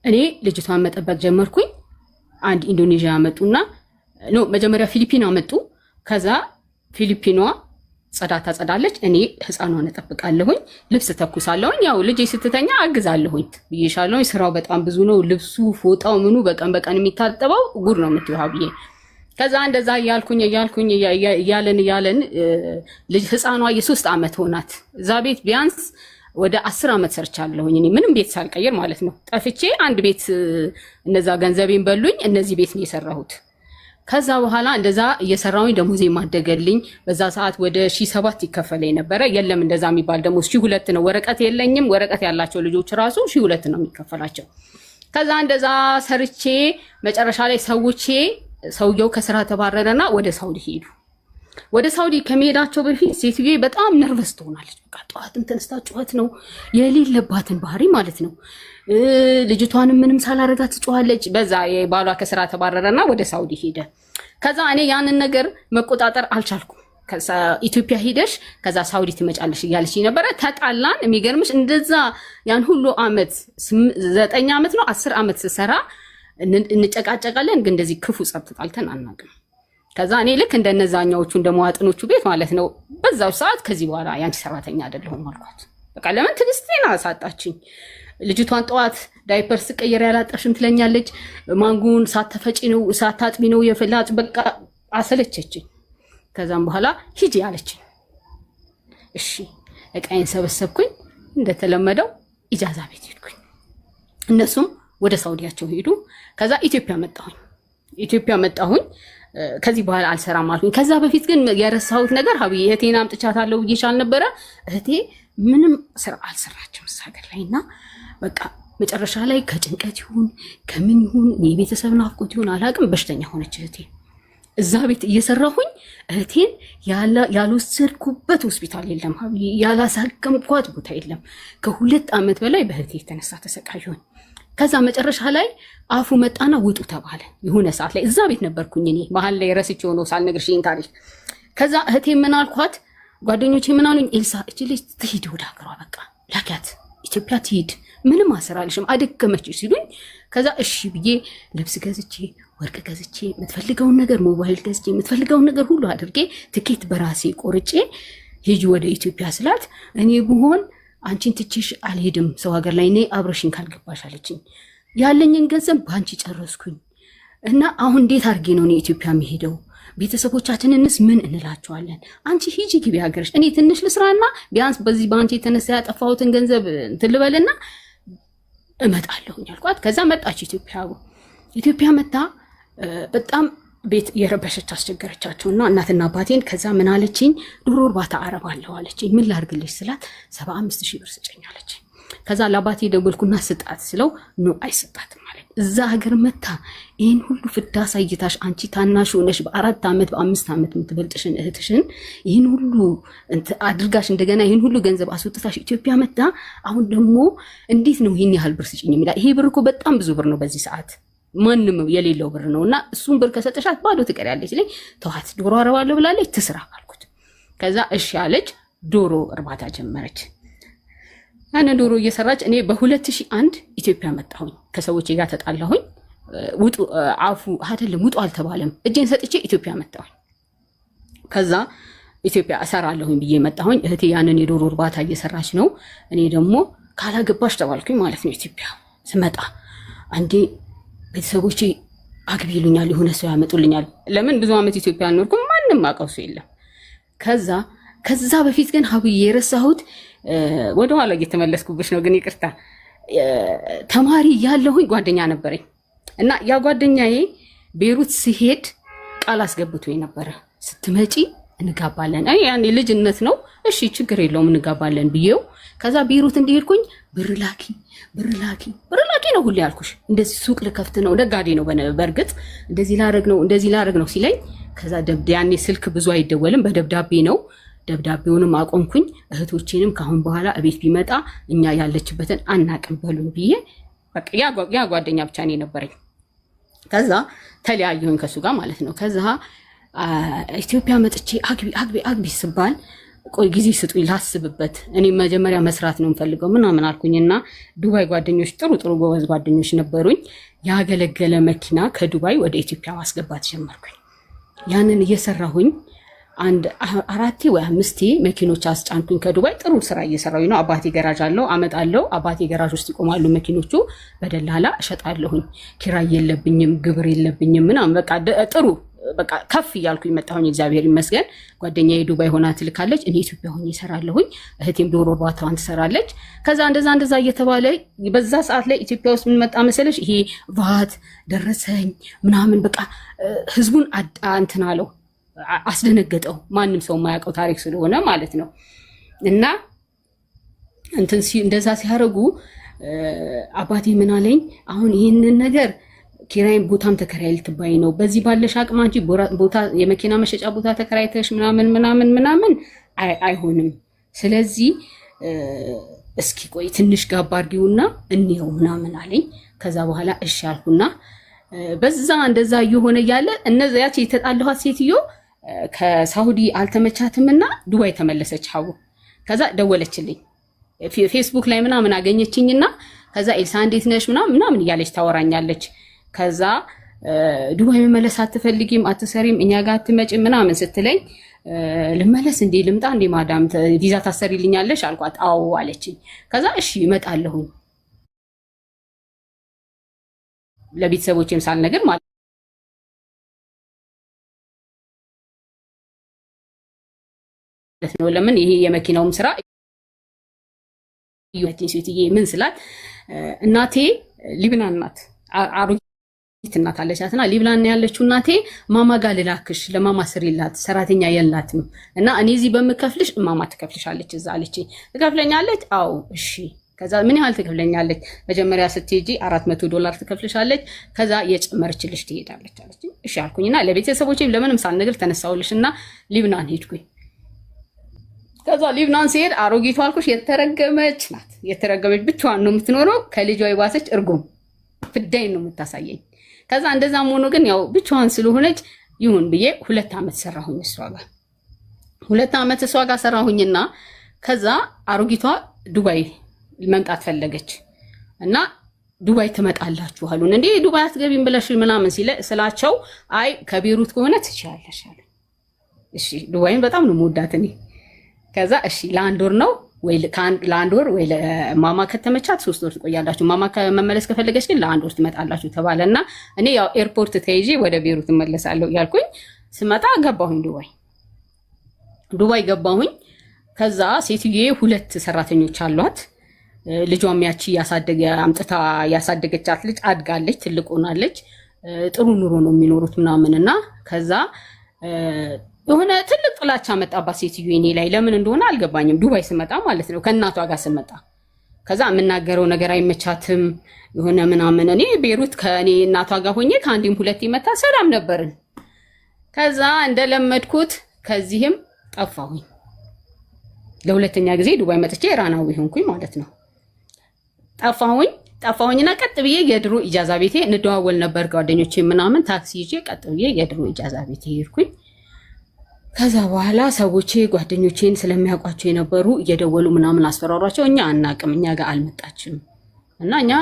እኔ ልጅቷን መጠበቅ ጀመርኩኝ። አንድ ኢንዶኔዥያ አመጡና መጀመሪያ ፊሊፒን አመጡ። ከዛ ፊሊፒኗ ጽዳት ታጸዳለች፣ እኔ ህፃኗን እጠብቃለሁኝ፣ ልብስ ተኩሳለሁኝ። ያው ልጄ ስትተኛ አግዛለሁኝ ብዬሻለሁኝ። ስራው በጣም ብዙ ነው፣ ልብሱ ፎጣው ምኑ በቀን የሚታጠበው ጉድ ነው የምትይው ብዬ። ከዛ እንደዛ እያልኩኝ እያለን ልጅ ህፃኗ የ3 ዓመት ሆናት። እዛ ቤት ቢያንስ ወደ 10 ዓመት ሰርቻለሁኝ እኔ ምንም ቤት ሳልቀይር ማለት ነው። ጠፍቼ አንድ ቤት እነዛ ገንዘቤን በሉኝ፣ እነዚህ ቤት ነው የሰራሁት። ከዛ በኋላ እንደዛ እየሰራሁኝ ደሞዜ ማደገልኝ። በዛ ሰዓት ወደ 1,700 ይከፈለኝ ነበረ። የለም እንደዛ የሚባል ደሞዝ 1,200 ነው። ወረቀት የለኝም። ወረቀት ያላቸው ልጆች ራሱ 1,200 ነው የሚከፈላቸው። ከዛ እንደዛ ሰርቼ መጨረሻ ላይ ሰውየው ከስራ ተባረረና ወደ ሳውዲ ሄዱ። ወደ ሳውዲ ከመሄዳቸው በፊት ሴትዬ በጣም ነርቨስ ትሆናለች። በቃ ጠዋትም ተነስታ ጩኸት ነው የሌለባትን ባህሪ ማለት ነው። ልጅቷንም ምንም ሳላረጋት ትጮኻለች። በዛ የባሏ ከስራ ተባረረና ወደ ሳውዲ ሄደ። ከዛ እኔ ያንን ነገር መቆጣጠር አልቻልኩም። ከዛ ኢትዮጵያ ሄደሽ ከዛ ሳውዲ ትመጫለሽ እያለች ነበረ። ተጣላን። የሚገርምሽ እንደዛ ያን ሁሉ አመት 9 አመት ነው 10 አመት ስሰራ እንጨቃጨቃለን፣ ግን እንደዚህ ክፉ ጸብ ተጣልተን አናውቅም። ከዛ እኔ ልክ እንደነዛኛዎቹ እንደመዋጥኖቹ ቤት ማለት ነው በዛው ሰዓት ከዚህ በኋላ ያንቺ ሰራተኛ አይደለሁም አልኳት። በቃ ለምን ትግስቴን አሳጣችኝ። ልጅቷን ጠዋት ዳይፐር ስቀየር ያላጠርሽም ትለኛለች። ማንጉን ሳትፈጪ ነው ሳታጥቢ ነው የፈላጭ። በቃ አሰለቸችኝ። ከዛም በኋላ ሂጂ አለችኝ። እሺ እቃዬን ሰበሰብኩኝ። እንደተለመደው ኢጃዛ ቤት ሄድኩኝ። እነሱም ወደ ሳውዲያቸው ሄዱ። ከዛ ኢትዮጵያ መጣሁኝ። ከዚህ በኋላ አልሰራም አልኩኝ። ከዛ በፊት ግን የረሳሁት ነገር ሀቢ እህቴን አምጥቻታለሁ ብዬሻል ነበረ። እህቴ ምንም ስራ አልሰራችም ሀገር ላይና በቃ መጨረሻ ላይ ከጭንቀት ይሁን ከምን ይሁን የቤተሰብ ናፍቆት ይሁን አላውቅም በሽተኛ ሆነች እህቴ። እዛ ቤት እየሰራሁኝ እህቴን ያልወሰድኩበት ሆስፒታል የለም ሀቢ፣ ያላሳከምኳት ቦታ የለም። ከ2 አመት በላይ በእህቴ የተነሳ ተሰቃየሁኝ። ከዛ መጨረሻ ላይ አፉ መጣና ውጡ ተባለ። የሆነ ሰዓት ላይ እዛ ቤት ነበርኩኝ እኔ መሀል ላይ ረስቼው ነው ሳልነግርሽ ይሄን ታሪክ። ከዛ እህቴ ምን አልኳት፣ ጓደኞቼ ምን አሉኝ፣ ኤልሳ እቺ ልጅ ትሂድ ወደ ሀገሯ፣ በቃ ላኪያት ኢትዮጵያ ትሂድ፣ ምንም አሰራልሽም አደከመች ሲሉኝ፣ ከዛ እሺ ብዬ ልብስ ገዝቼ ወርቅ ገዝቼ የምትፈልገውን ነገር ሞባይል ገዝቼ የምትፈልገውን ነገር ሁሉ አድርጌ ትኬት በራሴ ቆርጬ ሂጂ ወደ ኢትዮጵያ ስላት፣ እኔ ብሆን አንቺን ትቼሽ አልሄድም ሰው ሀገር ላይ ነይ አብረሽኝ ካልገባሽ አለችኝ። ያለኝን ገንዘብ ባንቺ ጨረስኩኝ እና አሁን እንዴት አድርጌ ነው እኔ ኢትዮጵያ የሚሄደው? ቤተሰቦቻችንንስ ምን እንላቸዋለን? አንቺ ሂጂ ግቢ ሀገርሽ፣ እኔ ትንሽ ልስራና ቢያንስ በዚህ ባንቺ የተነሳ ያጠፋሁትን ገንዘብ እንትን ልበልና እመጣለሁኝ አልኳት። ከዛ መጣች ኢትዮጵያ መጣ። በጣም ቤት የረበሸች አስቸገረቻቸውና እናትና አባቴን። ከዛ ምን አለችኝ፣ ዶሮ እርባታ አረባለሁ አለችኝ። ምን ላርግልሽ ስላት 75,000 ብር ስጨኝ አለችኝ። ከዛ ለአባቴ ደወልኩና ስጣት ስለው ኖ አይሰጣትም ማለት። እዛ ሀገር መታ ይህን ሁሉ ፍዳ ሳይታሽ አንቺ ታናሽ ሆነሽ በ4 አመት በ5 አመት የምትበልጥሽን እህትሽን ይህን ሁሉ አድርጋሽ እንደገና ይህን ሁሉ ገንዘብ አስወጥታሽ ኢትዮጵያ መታ አሁን ደግሞ እንዴት ነው ይህን ያህል ብር ስጭኝ የሚላ? ይሄ ብር እኮ በጣም ብዙ ብር ነው በዚህ ሰዓት ማንም የሌለው ብር ነውና እሱን ብር ከሰጠሻት ባዶ ትቀሪያለች ላይ ተዋት፣ ዶሮ አረባለሁ ብላለች ትስራ አልኩት። ከዛ እሺ አለች። ዶሮ እርባታ ጀመረች። አነ ዶሮ እየሰራች እኔ በ2001 ኢትዮጵያ መጣሁኝ። ከሰዎች ጋር ተጣላሁኝ። ውጡ አፉ አይደለም ውጡ አልተባለም። እጄን ሰጥቼ ኢትዮጵያ መጣሁኝ። ከዛ ኢትዮጵያ እሰራለሁኝ ብዬ መጣሁኝ። እህቴ ያንን የዶሮ እርባታ እየሰራች ነው። እኔ ደግሞ ካላገባሽ ተባልኩኝ ማለት ነው። ኢትዮጵያ ስመጣ አንዴ ቤተሰቦቼ አግቢ ይሉኛል፣ የሆነ ሰው ያመጡልኛል። ለምን ብዙ አመት ኢትዮጵያ አልኖርኩም፣ ማንም አውቀው ሰው የለም። ከዛ በፊት ግን ሀብዬ የረሳሁት ወደኋላ እየተመለስኩብሽ ነው፣ ግን ይቅርታ። ተማሪ ያለሁኝ ጓደኛ ነበረኝ እና ያ ጓደኛዬ ቤሩት ሲሄድ ቃል አስገብቶኝ ነበረ፣ ስትመጪ እንጋባለን። ያኔ ልጅነት ነው፣ እሺ ችግር የለውም እንጋባለን ብዬው። ከዛ ቤሩት እንዲሄድኩኝ ብር ላኪ ነው ሁሌ ያልኩሽ። እንደዚህ ሱቅ ልከፍት ነው፣ ነጋዴ ነው በእርግጥ እንደዚህ ላረግ ነው ሲለኝ፣ ከዛ ያኔ ስልክ ብዙ አይደወልም፣ በደብዳቤ ነው። ደብዳቤውንም አቆምኩኝ። እህቶቼንም ካሁን በኋላ እቤት ቢመጣ እኛ ያለችበትን አናቅም በሉን ብዬ በቃ ያ ጓደኛ ብቻ ነው የነበረኝ። ከዛ ተለያየሁኝ ከሱ ጋር ማለት ነው። ከዛ ኢትዮጵያ መጥቼ አግቢ ስባል ቆይ ጊዜ ስጡኝ ላስብበት፣ እኔ መጀመሪያ መስራት ነው የምፈልገው ምናምን አልኩኝና ዱባይ ጓደኞች ጥሩ ጎበዝ ጓደኞች ነበሩኝ። ያገለገለ መኪና ከዱባይ ወደ ኢትዮጵያ ማስገባት ጀመርኩኝ። ያንን እየሰራሁኝ አንድ 4 ወይ 5 መኪኖች አስጫንኩኝ ከዱባይ። ጥሩ ስራ እየሰራሁኝ ነው። አባቴ ገራጅ አለው፣ አመጣለሁ። አባቴ ገራጅ ውስጥ ይቆማሉ መኪኖቹ፣ በደላላ እሸጣለሁኝ። ኪራይ የለብኝም፣ ግብር የለብኝም ምናምን በቃ ጥሩ በቃ ከፍ እያልኩኝ መጣሁኝ። እግዚአብሔር ይመስገን። ጓደኛዬ ዱባይ ሆና ትልካለች፣ እኔ ኢትዮጵያ ሆኜ እሰራለሁኝ። እህቴም ዶሮ እርባታዋን ትሰራለች። ከዛ እንደዛ እየተባለ በዛ ሰዓት ላይ ኢትዮጵያ ውስጥ ምን መጣ መሰለሽ፣ ይሄ ቫት ደረሰኝ ምናምን በቃ ህዝቡን እንትን አለው፣ አስደነገጠው። ማንም ሰው የማያውቀው ታሪክ ስለሆነ ማለት ነው። እና እንደዛ ሲያደርጉ አባቴ ምን አለኝ፣ አሁን ይህንን ነገር ኪራይን ቦታም ተከራይ ልትባይ ነው፣ በዚህ ባለሽ አቅም አንቺ ቦታ የመኪና መሸጫ ቦታ ተከራይተሽ ምናምን ምናምን ምናምን አይሆንም። ስለዚህ እስኪ ቆይ ትንሽ ጋባ አድርጊውና እንየው ምናምን አለኝ። ከዛ በኋላ እሺ አልኩና በዛ እንደዛ እየሆነ ያለ እነዚያች የተጣላኋት ሴትዮ ከሳውዲ አልተመቻትምና ዱባይ ተመለሰች። ሀው ከዛ ደወለችልኝ ፌስቡክ ላይ ምናምን አገኘችኝና ከዛ ኤልሳ እንዴት ነሽ ምናምን እያለች ታወራኛለች። ከዛ ዱባይ መመለስ አትፈልጊም አትሰሪም እኛ ጋር አትመጭም ምናምን ስትለኝ ልመለስ እንዴ ልምጣ እንዴ ማዳም ቪዛ ታሰሪልኛለሽ አልኳት። አዎ አለችኝ። ከዛ እሺ እመጣለሁ ለቤተሰቦቼም ሳልነግር ማለት ነው። ለምን ይሄ የመኪናውም ስራ ሴትዬ ምን ስላት እናቴ ሊብናን ናት እናት አለቻትና ሊብናን ያለችው እናቴ ማማ ጋር ልላክሽ ለማማ ስሪላት ሰራተኛ የላትም እና እኔ እዚህ በምከፍልሽ ማማ ትከፍልሻለች እዛ አለችኝ። ትከፍለኛለች? አዎ እሺ። ከዛ ምን ያህል ትከፍለኛለች? መጀመሪያ ስትሄጂ $400 ትከፍልሻለች፣ ከዛ የጨመረችልሽ ትሄዳለች አለችኝ። እሺ አልኩኝና ለቤተሰቦቼም ለምንም ሳልነግር ተነሳውልሽና ሊብናን ሄድኩኝ። ከዛ ሊብናን ሲሄድ አሮጊቷ አልኩሽ የተረገመች ናት። የተረገመች ብቻዋን ነው የምትኖረው፣ ከልጇ የባሰች እርጉም ፍዳይን ነው የምታሳየኝ። ከዛ እንደዛም ሆኖ ግን ያው ብቻዋን ስለሆነች ይሁን ብዬ 2 ዓመት ሰራሁኝ እሷ ጋር 2 ዓመት እሷ ጋር ሰራሁኝና ከዛ አሮጊቷ ዱባይ መምጣት ፈለገች እና ዱባይ ትመጣላችሁ አሉን። እንዴ ዱባይ አትገቢም ብለሽ ምናምን ስላቸው አይ ከቤሩት ከሆነ ትችያለሽ አለ። እሺ ዱባይን በጣም ነው የምወዳት እኔ። ከዛ እሺ ለአንድ ወር ነው ወይ ለአንድ ወር ወይ ማማ ከተመቻት 3 ወር ትቆያላችሁ፣ ማማ ከመመለስ ከፈለገች ግን ለአንድ ወር ትመጣላችሁ ተባለና እኔ ያው ኤርፖርት ተይዤ ወደ ቤሩት እመለሳለሁ ያልኩኝ ስመጣ ገባሁኝ ዱባይ ገባሁኝ። ከዛ ሴትዬ 2 ሰራተኞች አሏት። ልጇም ያቺ አምጥታ ያሳደገቻት ልጅ አድጋለች፣ ትልቅ ሆናለች፣ ጥሩ ኑሮ ነው የሚኖሩት ምናምንና ከዛ የሆነ ትልቅ ጥላቻ መጣባት ሴትዮ እኔ ላይ ለምን እንደሆነ አልገባኝም። ዱባይ ስመጣ ማለት ነው ከእናቷ ጋር ስመጣ ከዛ የምናገረው ነገር አይመቻትም የሆነ ምናምን። እኔ ቤሩት ከእኔ እናቷ ጋር ሆኜ ከአንዴም 2 መታ ሰላም ነበርን። ከዛ እንደለመድኩት ከዚህም ጠፋሁኝ። ለሁለተኛ ጊዜ ዱባይ መጥቼ ኢራናዊ ሆንኩኝ ማለት ነው። ጠፋሁኝና ቀጥ ብዬ የድሮ ኢጃዛ ቤቴ እንደዋወል ነበር ጓደኞቼ ምናምን ታክሲ ይዤ ቀጥ ብዬ የድሮ ኢጃዛ ቤቴ ሄድኩኝ። ከዛ በኋላ ሰዎቼ ጓደኞቼን ስለሚያውቋቸው የነበሩ እየደወሉ ምናምን አስፈራሯቸው። እኛ አናቅም፣ እኛ ጋር አልመጣችም እና እኛ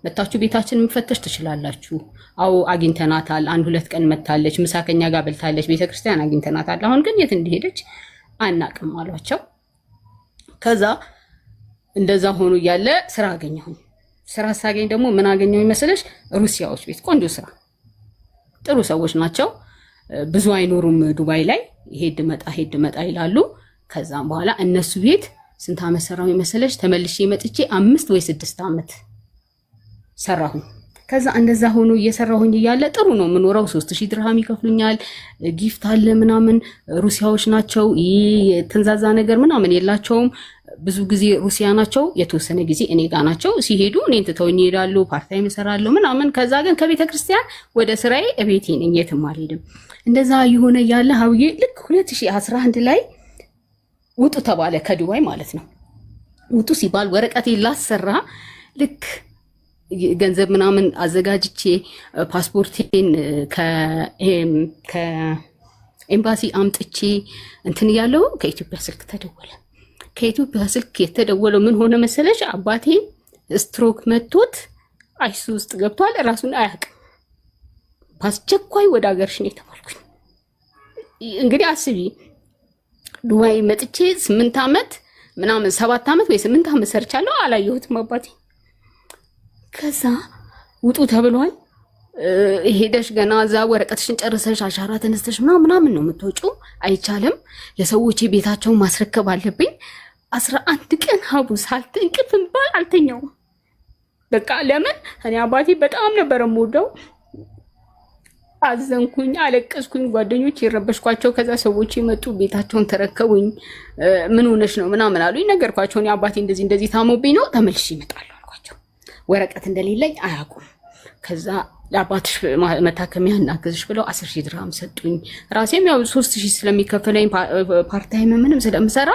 መታችሁ ቤታችን መፈተሽ ትችላላችሁ። አዎ አግኝተናታል፣ 1-2 ቀን መታለች፣ ምሳ ከኛ ጋር በልታለች፣ ቤተክርስቲያን አግኝተናታል፣ አሁን ግን የት እንደሄደች አናቅም አሏቸው። ከዛ እንደዛ ሆኖ እያለ ስራ አገኘሁኝ። ስራ ሳገኝ ደግሞ ምን አገኘሁ መሰለሽ? ሩሲያዎች ቤት ቆንጆ ስራ፣ ጥሩ ሰዎች ናቸው፣ ብዙ አይኖሩም ዱባይ ላይ ሄድ መጣ ይላሉ። ከዛም በኋላ እነሱ ቤት ስንት ዓመት ሰራሁኝ መሰለሽ? ተመልሼ መጥቼ 5 ወይ 6 ዓመት ሰራሁኝ። ከዛ እንደዛ ሆኖ እየሰራሁኝ እያለ ጥሩ ነው የምኖረው። 3000 ድርሃም ይከፍሉኛል፣ ጊፍት አለ ምናምን። ሩሲያዎች ናቸው፣ የተንዛዛ ነገር ምናምን የላቸውም። ብዙ ጊዜ ሩሲያ ናቸው፣ የተወሰነ ጊዜ እኔ ጋር ናቸው። ሲሄዱ እኔን ትተውኝ ይሄዳሉ፣ ፓርታይም እሰራለሁ ምናምን። ከዛ ግን ከቤተክርስቲያን ወደ ስራዬ እቤቴ ነኝ፣ የትም አልሄድም። እንደዛ የሆነ እያለ ሀውዬ ልክ 2011 ላይ ውጡ ተባለ ከዱባይ ማለት ነው። ውጡ ሲባል ወረቀቴ ላሰራ ልክ ገንዘብ ምናምን አዘጋጅቼ ፓስፖርቴን ከኤምባሲ አምጥቼ እንትን ያለው ከኢትዮጵያ ስልክ ተደወለ። ከኢትዮጵያ ስልክ የተደወለው ምን ሆነ መሰለሽ? አባቴ ስትሮክ መቶት አይሱ ውስጥ ገብቷል፣ ራሱን አያውቅም፣ በአስቸኳይ ወደ ሀገርሽ ነው የተባልኩኝ። እንግዲህ አስቢ ዱባይ መጥቼ 8 ዓመት ምናምን 7 ዓመት ወይ 8 ዓመት ሰርቻለሁ፣ አላየሁትም አባቴ። ከዛ ውጡ ተብሏል። ሄደሽ ገና እዛ ወረቀትሽን ጨርሰሽ አሻራ ተነስተሽ ምናምን ነው የምትወጪው፣ አይቻልም። ለሰዎች ቤታቸውን ማስረከብ አለብኝ። 11 ቀን ሀቡስ እንቅልፍም ባል አልተኛውም። በቃ ለምን እኔ አባቴ በጣም ነበር የምወደው። አዘንኩኝ፣ አለቀስኩኝ። ጓደኞች የረበሽኳቸው። ከዛ ሰዎች መጡ፣ ቤታቸውን ተረከቡኝ። ምን ሆነሽ ነው ምናምን አሉኝ። ነገርኳቸው፣ እኔ አባቴ እንደዚህ ታሞብኝ ነው፣ ተመልሼ እመጣለሁ አልኳቸው። ወረቀት እንደሌለኝ አያውቁም። ከዛ ለአባትሽ መታከሚያ እናግዝሽ ብለው 10,000 ድርሃም ሰጡኝ። ራሴም ያው 3,000 ስለሚከፈለኝ ፓርታይም ምንም ስለምሰራ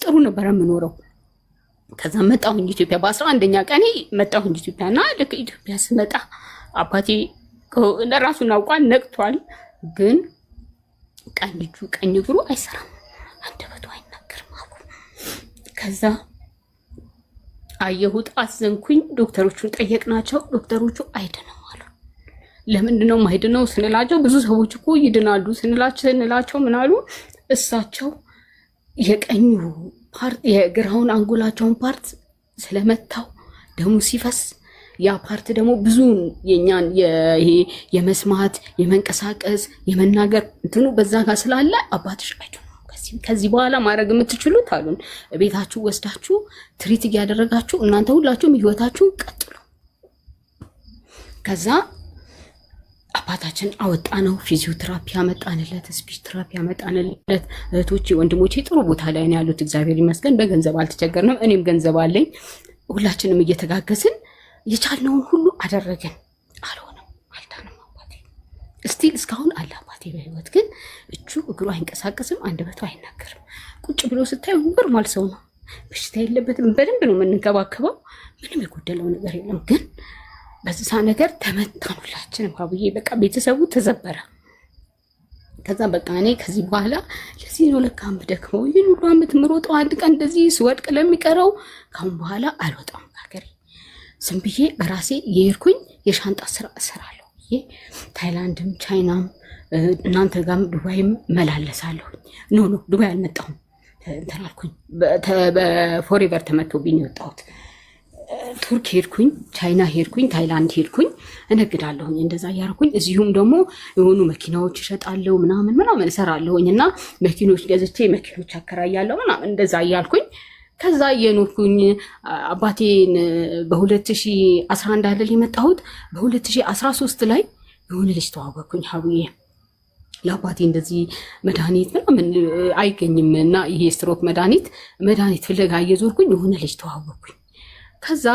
ጥሩ ነበር የምኖረው። ከዛ መጣሁኝ ኢትዮጵያ በ11ኛ ቀኔ መጣሁኝ ኢትዮጵያና ልክ ኢትዮጵያ ስመጣ አባቴ ለራሱን አውቋል፣ ነቅቷል። ግን ቀኝ እጁ ቀኝ እግሩ አይሰራም፣ አንደበቱ አይናገርም አሉ። ከዛ አየሁት፣ አዘንኩኝ። ዶክተሮቹን ጠየቅናቸው። ዶክተሮቹ አይድንም አሉ። ለምንድነው የማይድነው ስንላቸው ብዙ ሰዎች እኮ ይድናሉ ስንላቸው ምን አሉ? እሳቸው የቀኙ ፓርት የግራውን አንጎላቸውን ፓርት ስለመታው ደሙ ሲፈስ ያ ፓርት ደግሞ ብዙ የኛን ይሄ የመስማት የመንቀሳቀስ የመናገር እንትኑ በዛ ጋር ስላለ አባትሽ አይደለም ከዚህ በኋላ ማድረግ የምትችሉት አሉን፣ ቤታችሁ ወስዳችሁ ትሪት እያደረጋችሁ እናንተ ሁላችሁም ህይወታችሁ ቀጥሉ። ከዛ አባታችን አወጣ ነው። ፊዚዮቴራፒ ያመጣንለት፣ ስፒች ቴራፒ ያመጣንለት። እህቶቼ ወንድሞቼ ጥሩ ቦታ ላይ ነው ያሉት፣ እግዚአብሔር ይመስገን። በገንዘብ አልተቸገርንም። እኔም ገንዘብ አለኝ። ሁላችንም እየተጋገዝን የቻልነውን ሁሉ አደረገን። አልሆነም፣ አልዳንም። አባቴ እስቲል እስካሁን አለ አባቴ በህይወት ግን እጁ እግሩ አይንቀሳቀስም፣ አንደበቱ አይናገርም። ቁጭ ብሎ ስታዩ ኖርማል ሰው ነው፣ በሽታ የለበትም። በደንብ ነው የምንከባከበው፣ ምንም የጎደለው ነገር የለም። ግን በዛ ነገር ተመታን ሁላችንም። አብዬ በቃ ቤተሰቡ ተዘበረ። ከዛ በቃ እኔ ከዚህ በኋላ ለዚህ ነው ለካ የምደክመው፣ ይህን ሁሉ ዓመት የምሮጠው አንድ ቀን እንደዚህ ስወድቅ ለሚቀረው ካሁን በኋላ አልወጣም ሀገሬ። ዝም ብዬ በራሴ የሄድኩኝ የሻንጣ ስራ እሰራለሁ። ታይላንድም ቻይናም እናንተ ጋርም ዱባይም መላለሳለሁ። ኖ ዱባይ አልመጣሁም እንትን አልኩኝ። በፎሬቨር ተመቶብኝ የወጣሁት። ቱርክ ሄድኩኝ፣ ቻይና ሄድኩኝ፣ ታይላንድ ሄድኩኝ፣ እነግዳለሁኝ። እንደዛ እያደረኩኝ እዚሁም ደግሞ የሆኑ መኪናዎች እሸጣለሁ ምናምን እሰራለሁኝ እና መኪኖች ገዝቼ መኪኖች አከራያለሁ ምናምን እንደዛ እያልኩኝ ከዛ እየኖርኩኝ አባቴን በ2011 አይደል የመጣሁት። በ2013 ላይ የሆነ ልጅ ተዋወቅኩኝ ሀቡዬ። ለአባቴ እንደዚህ መድኃኒት ምናምን አይገኝም እና ይሄ ስትሮክ መድኃኒት ፍለጋ እየዞርኩኝ የሆነ ልጅ ተዋወቅኩኝ። ከዛ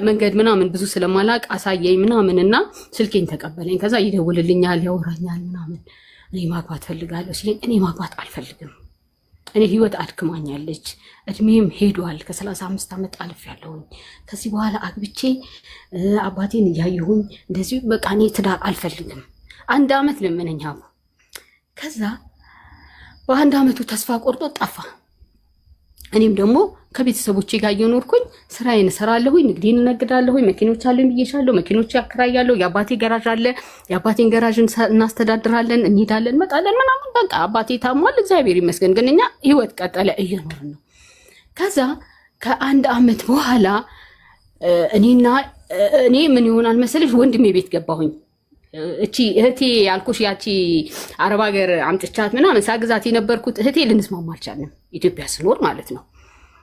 መንገድ ምናምን ብዙ ስለማላቅ አሳየኝ ምናምን እና ስልኬን ተቀበለኝ። ከዛ ይደውልልኛል፣ ያወራኛል ምናምን። እኔ ማግባት ፈልጋለሁ ሲለኝ እኔ ማግባት አልፈልግም፣ እኔ ህይወት አድክማኛለች፣ እድሜም ሄዷል፣ ከ35 ዓመት አልፌያለሁኝ። ከዚህ በኋላ አግብቼ አባቴን እያየሁኝ እንደዚህ በቃ እኔ ትዳር አልፈልግም። 1 ዓመት ለመነኝ አቡ። ከዛ በ1 ዓመቱ ተስፋ ቆርጦ ጠፋ። እኔም ደግሞ ከቤተሰቦቼ ጋር እየኖርኩኝ ስራዬን እሰራለሁኝ፣ ንግዴን እነግዳለሁኝ። መኪኖች አሉኝ ብዬሻለሁ፣ መኪኖች ያከራያለሁ። የአባቴ ገራዥ አለ፣ የአባቴን ገራዥ እናስተዳድራለን፣ እንሄዳለን፣ መጣለን ምናምን። በቃ አባቴ ታሟል፣ እግዚአብሔር ይመስገን። ግን እኛ ህይወት ቀጠለ፣ እየኖርን ነው። ከዛ ከ1 ዓመት በኋላ እኔ ምን ይሆናል መሰለሽ ወንድሜ ቤት ገባሁኝ። እቺ እህቴ ያልኩሽ ያቺ አረብ ሀገር አምጥቻት ምናምን ሳግዛት የነበርኩት እህቴ ልንስማማ አልቻልንም፣ ኢትዮጵያ ስኖር ማለት ነው።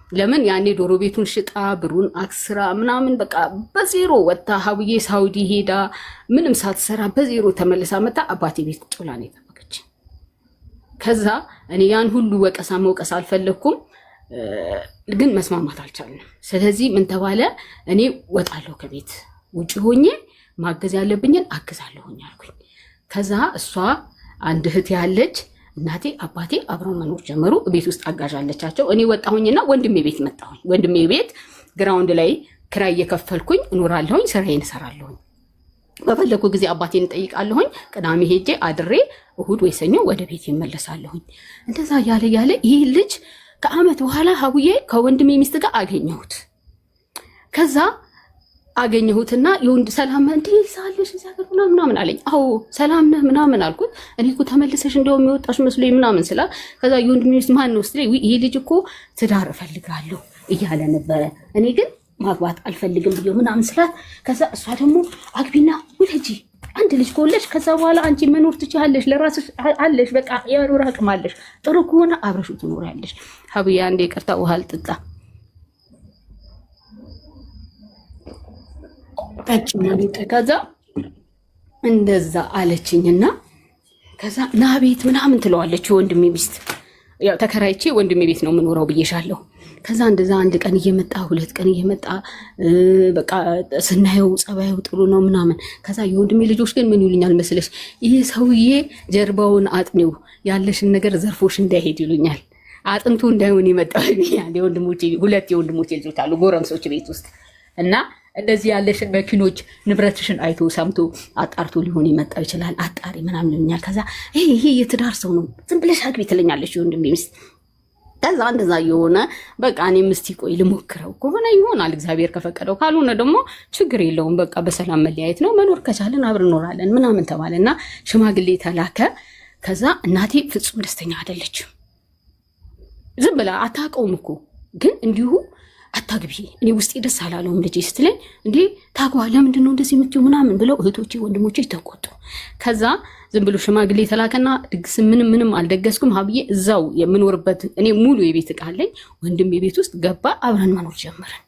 ለምን ያኔ ዶሮ ቤቱን ሽጣ ብሩን አክስራ ምናምን በቃ በዜሮ ወጣ። ሀቡዬ ሳውዲ ሄዳ ምንም ሳትሰራ በዜሮ ተመልሳ መጣ። አባቴ ቤት ቁጭ ብላ ነው የጠበቀች። ከዛ እኔ ያን ሁሉ ወቀሳ መውቀስ አልፈለኩም፣ ግን መስማማት አልቻልንም። ስለዚህ ምን ተባለ? እኔ ወጣለሁ ከቤት ውጭ ሆኜ ማገዝ ያለብኝን አግዛለሁኝ አልኩኝ። ከዛ እሷ አንድ እህት ያለች እናቴ አባቴ አብረው መኖር ጀመሩ። ቤት ውስጥ አጋዥ አለቻቸው። እኔ ወጣሁኝና ወንድሜ ቤት መጣሁኝ። ወንድሜ ቤት ግራውንድ ላይ ክራይ እየከፈልኩኝ እኖራለሁኝ፣ ስራዬን እሰራለሁኝ። በፈለኩ ጊዜ አባቴን እጠይቃለሁኝ። ቅዳሜ ሄጄ አድሬ እሁድ ወይ ሰኞ ወደ ቤት ይመለሳለሁኝ። እንደዛ ያለ ይህ ልጅ ከዓመት በኋላ ሀቡዬ ከወንድሜ ሚስት ጋር አገኘሁት። ከዛ አገኘሁትና የወንድ ሰላም እንዴ ሳለሽ እዛ ጋር ምናምን አለኝ። አዎ ሰላም ነህ ምናምን አልኩት። እኔ እኮ ተመልሰሽ እንደውም የወጣሽ መስሎኝ ምናምን ስላ ከዛ የወንድ ሚስት ማን ነው ስትለኝ ይሄ ልጅ እኮ ትዳር እፈልጋለሁ እያለ ነበረ፣ እኔ ግን ማግባት አልፈልግም ብዬ ምናምን ስላት፣ ከዛ እሷ ደግሞ አግቢና ውለጂ፣ አንድ ልጅ ከወለድሽ ከዛ በኋላ አንቺ መኖር ትችያለሽ፣ ለራስሽ አለሽ፣ በቃ የመኖር አቅም አለሽ፣ ጥሩ ከሆነ አብረሽው ትኖሪያለሽ። ሀብያ አንዴ ይቅርታ ውሃ ልጠጣ ከዛ እንደዛ አለችኝና ከዛ ና ቤት ምናምን ትለዋለች ወንድሜ ሚስት። ያው ተከራይቼ ወንድሜ ቤት ነው የምኖረው ብዬሻለሁ። ከዛ እንደዛ አንድ ቀን እየመጣ 2 ቀን እየመጣ በቃ ስናየው ጸባዩ ጥሩ ነው ምናምን። ከዛ የወንድሜ ልጆች ግን ምን ይሉኛል መስለሽ፣ ይሄ ሰውዬ ጀርባውን አጥኒው ያለሽን ነገር ዘርፎሽ እንዳይሄድ ይሉኛል። አጥንቱ እንዳይሆን ይመጣል። የወንድሞቼ 2 የወንድሞቼ ልጆች አሉ ጎረምሶች ቤት ውስጥ እና እንደዚህ ያለሽን መኪኖች ንብረትሽን አይቶ ሰምቶ አጣርቶ ሊሆን ይመጣው ይችላል። አጣሪ ምናምን ይሉኛል። ከዛ ይሄ የትዳር ሰው ነው ዝም ብለሽ አግቢ ትለኛለች የወንድሜ ሚስት። ከዛ እንደዛ የሆነ በቃ እኔም እስቲ ቆይ ልሞክረው ከሆነ ይሆናል እግዚአብሔር ከፈቀደው፣ ካልሆነ ደግሞ ችግር የለውም በቃ በሰላም መለያየት ነው፣ መኖር ከቻለን አብረን እኖራለን ምናምን ተባለና ሽማግሌ ተላከ። ከዛ እናቴ ፍጹም ደስተኛ አይደለችም። ዝም ብላ አታውቀውም እኮ ግን እንዲሁ አታግቢ እኔ ውስጤ ደስ አላለውም ልጄ ስትለኝ፣ እንዴ ታግባ ለምንድን ነው እንደዚህ የምትይው ምናምን ብለው እህቶቼ ወንድሞቼ ተቆጡ። ከዛ ዝም ብሎ ሽማግሌ ተላከና ድግስ ምንም አልደገስኩም። ሀብዬ እዛው የምኖርበት እኔ ሙሉ የቤት ዕቃ አለኝ ወንድም የቤት ውስጥ ገባ። አብረን መኖር ጀመረን።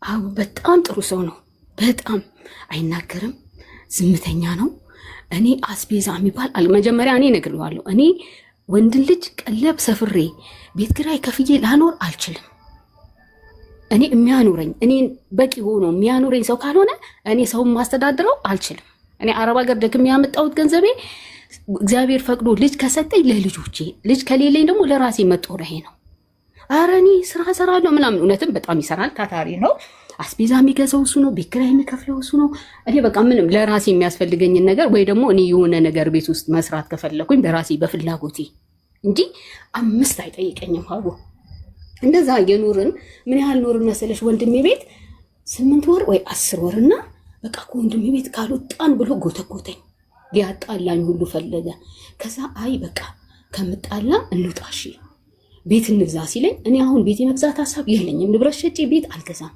አዎ በጣም ጥሩ ሰው ነው። በጣም አይናገርም፣ ዝምተኛ ነው። እኔ አስቤዛ የሚባል መጀመሪያ እኔ እነግረዋለሁ፣ እኔ ወንድ ልጅ ቀለብ ሰፍሬ ቤት ኪራይ ከፍዬ ላኖር አልችልም። እኔ የሚያኖረኝ እኔ በቂ ሆኖ የሚያኖረኝ ሰው ካልሆነ እኔ ሰውን ማስተዳድረው አልችልም። እኔ አረብ ሀገር ደግሜ ያመጣሁት ገንዘቤ እግዚአብሔር ፈቅዶ ልጅ ከሰጠኝ ለልጆቼ፣ ልጅ ከሌለኝ ደግሞ ለራሴ መጦሪያዬ ነው። ኧረ እኔ ስራ እሰራለሁ ምናምን። እውነትም በጣም ይሰራል፣ ታታሪ ነው። አስቤዛ የሚገዛው እሱ ነው፣ ቤት ኪራይ የሚከፍለው እሱ ነው። እኔ በቃ ምንም ለራሴ የሚያስፈልገኝን ነገር ወይ ደግሞ እኔ የሆነ ነገር ቤት ውስጥ መስራት ከፈለኩኝ በራሴ በፍላጎቴ እንጂ 5 አይጠይቀኝም። ሀቡ እንደዛ የኖርን ምን ያህል ኖርን መሰለሽ? ወንድሜ ቤት 8 ወር ወይ 10 ወርና በቃ ከወንድሜ ቤት ካልወጣን ብሎ ጎተጎተኝ። ሊያጣላኝ ሁሉ ፈለገ። ከዛ አይ በቃ ከምጣላ እንውጣሽ ቤት እንግዛ ሲለኝ፣ እኔ አሁን ቤት የመግዛት ሀሳብ የለኝም፣ ንብረት ሸጬ ቤት አልገዛም፣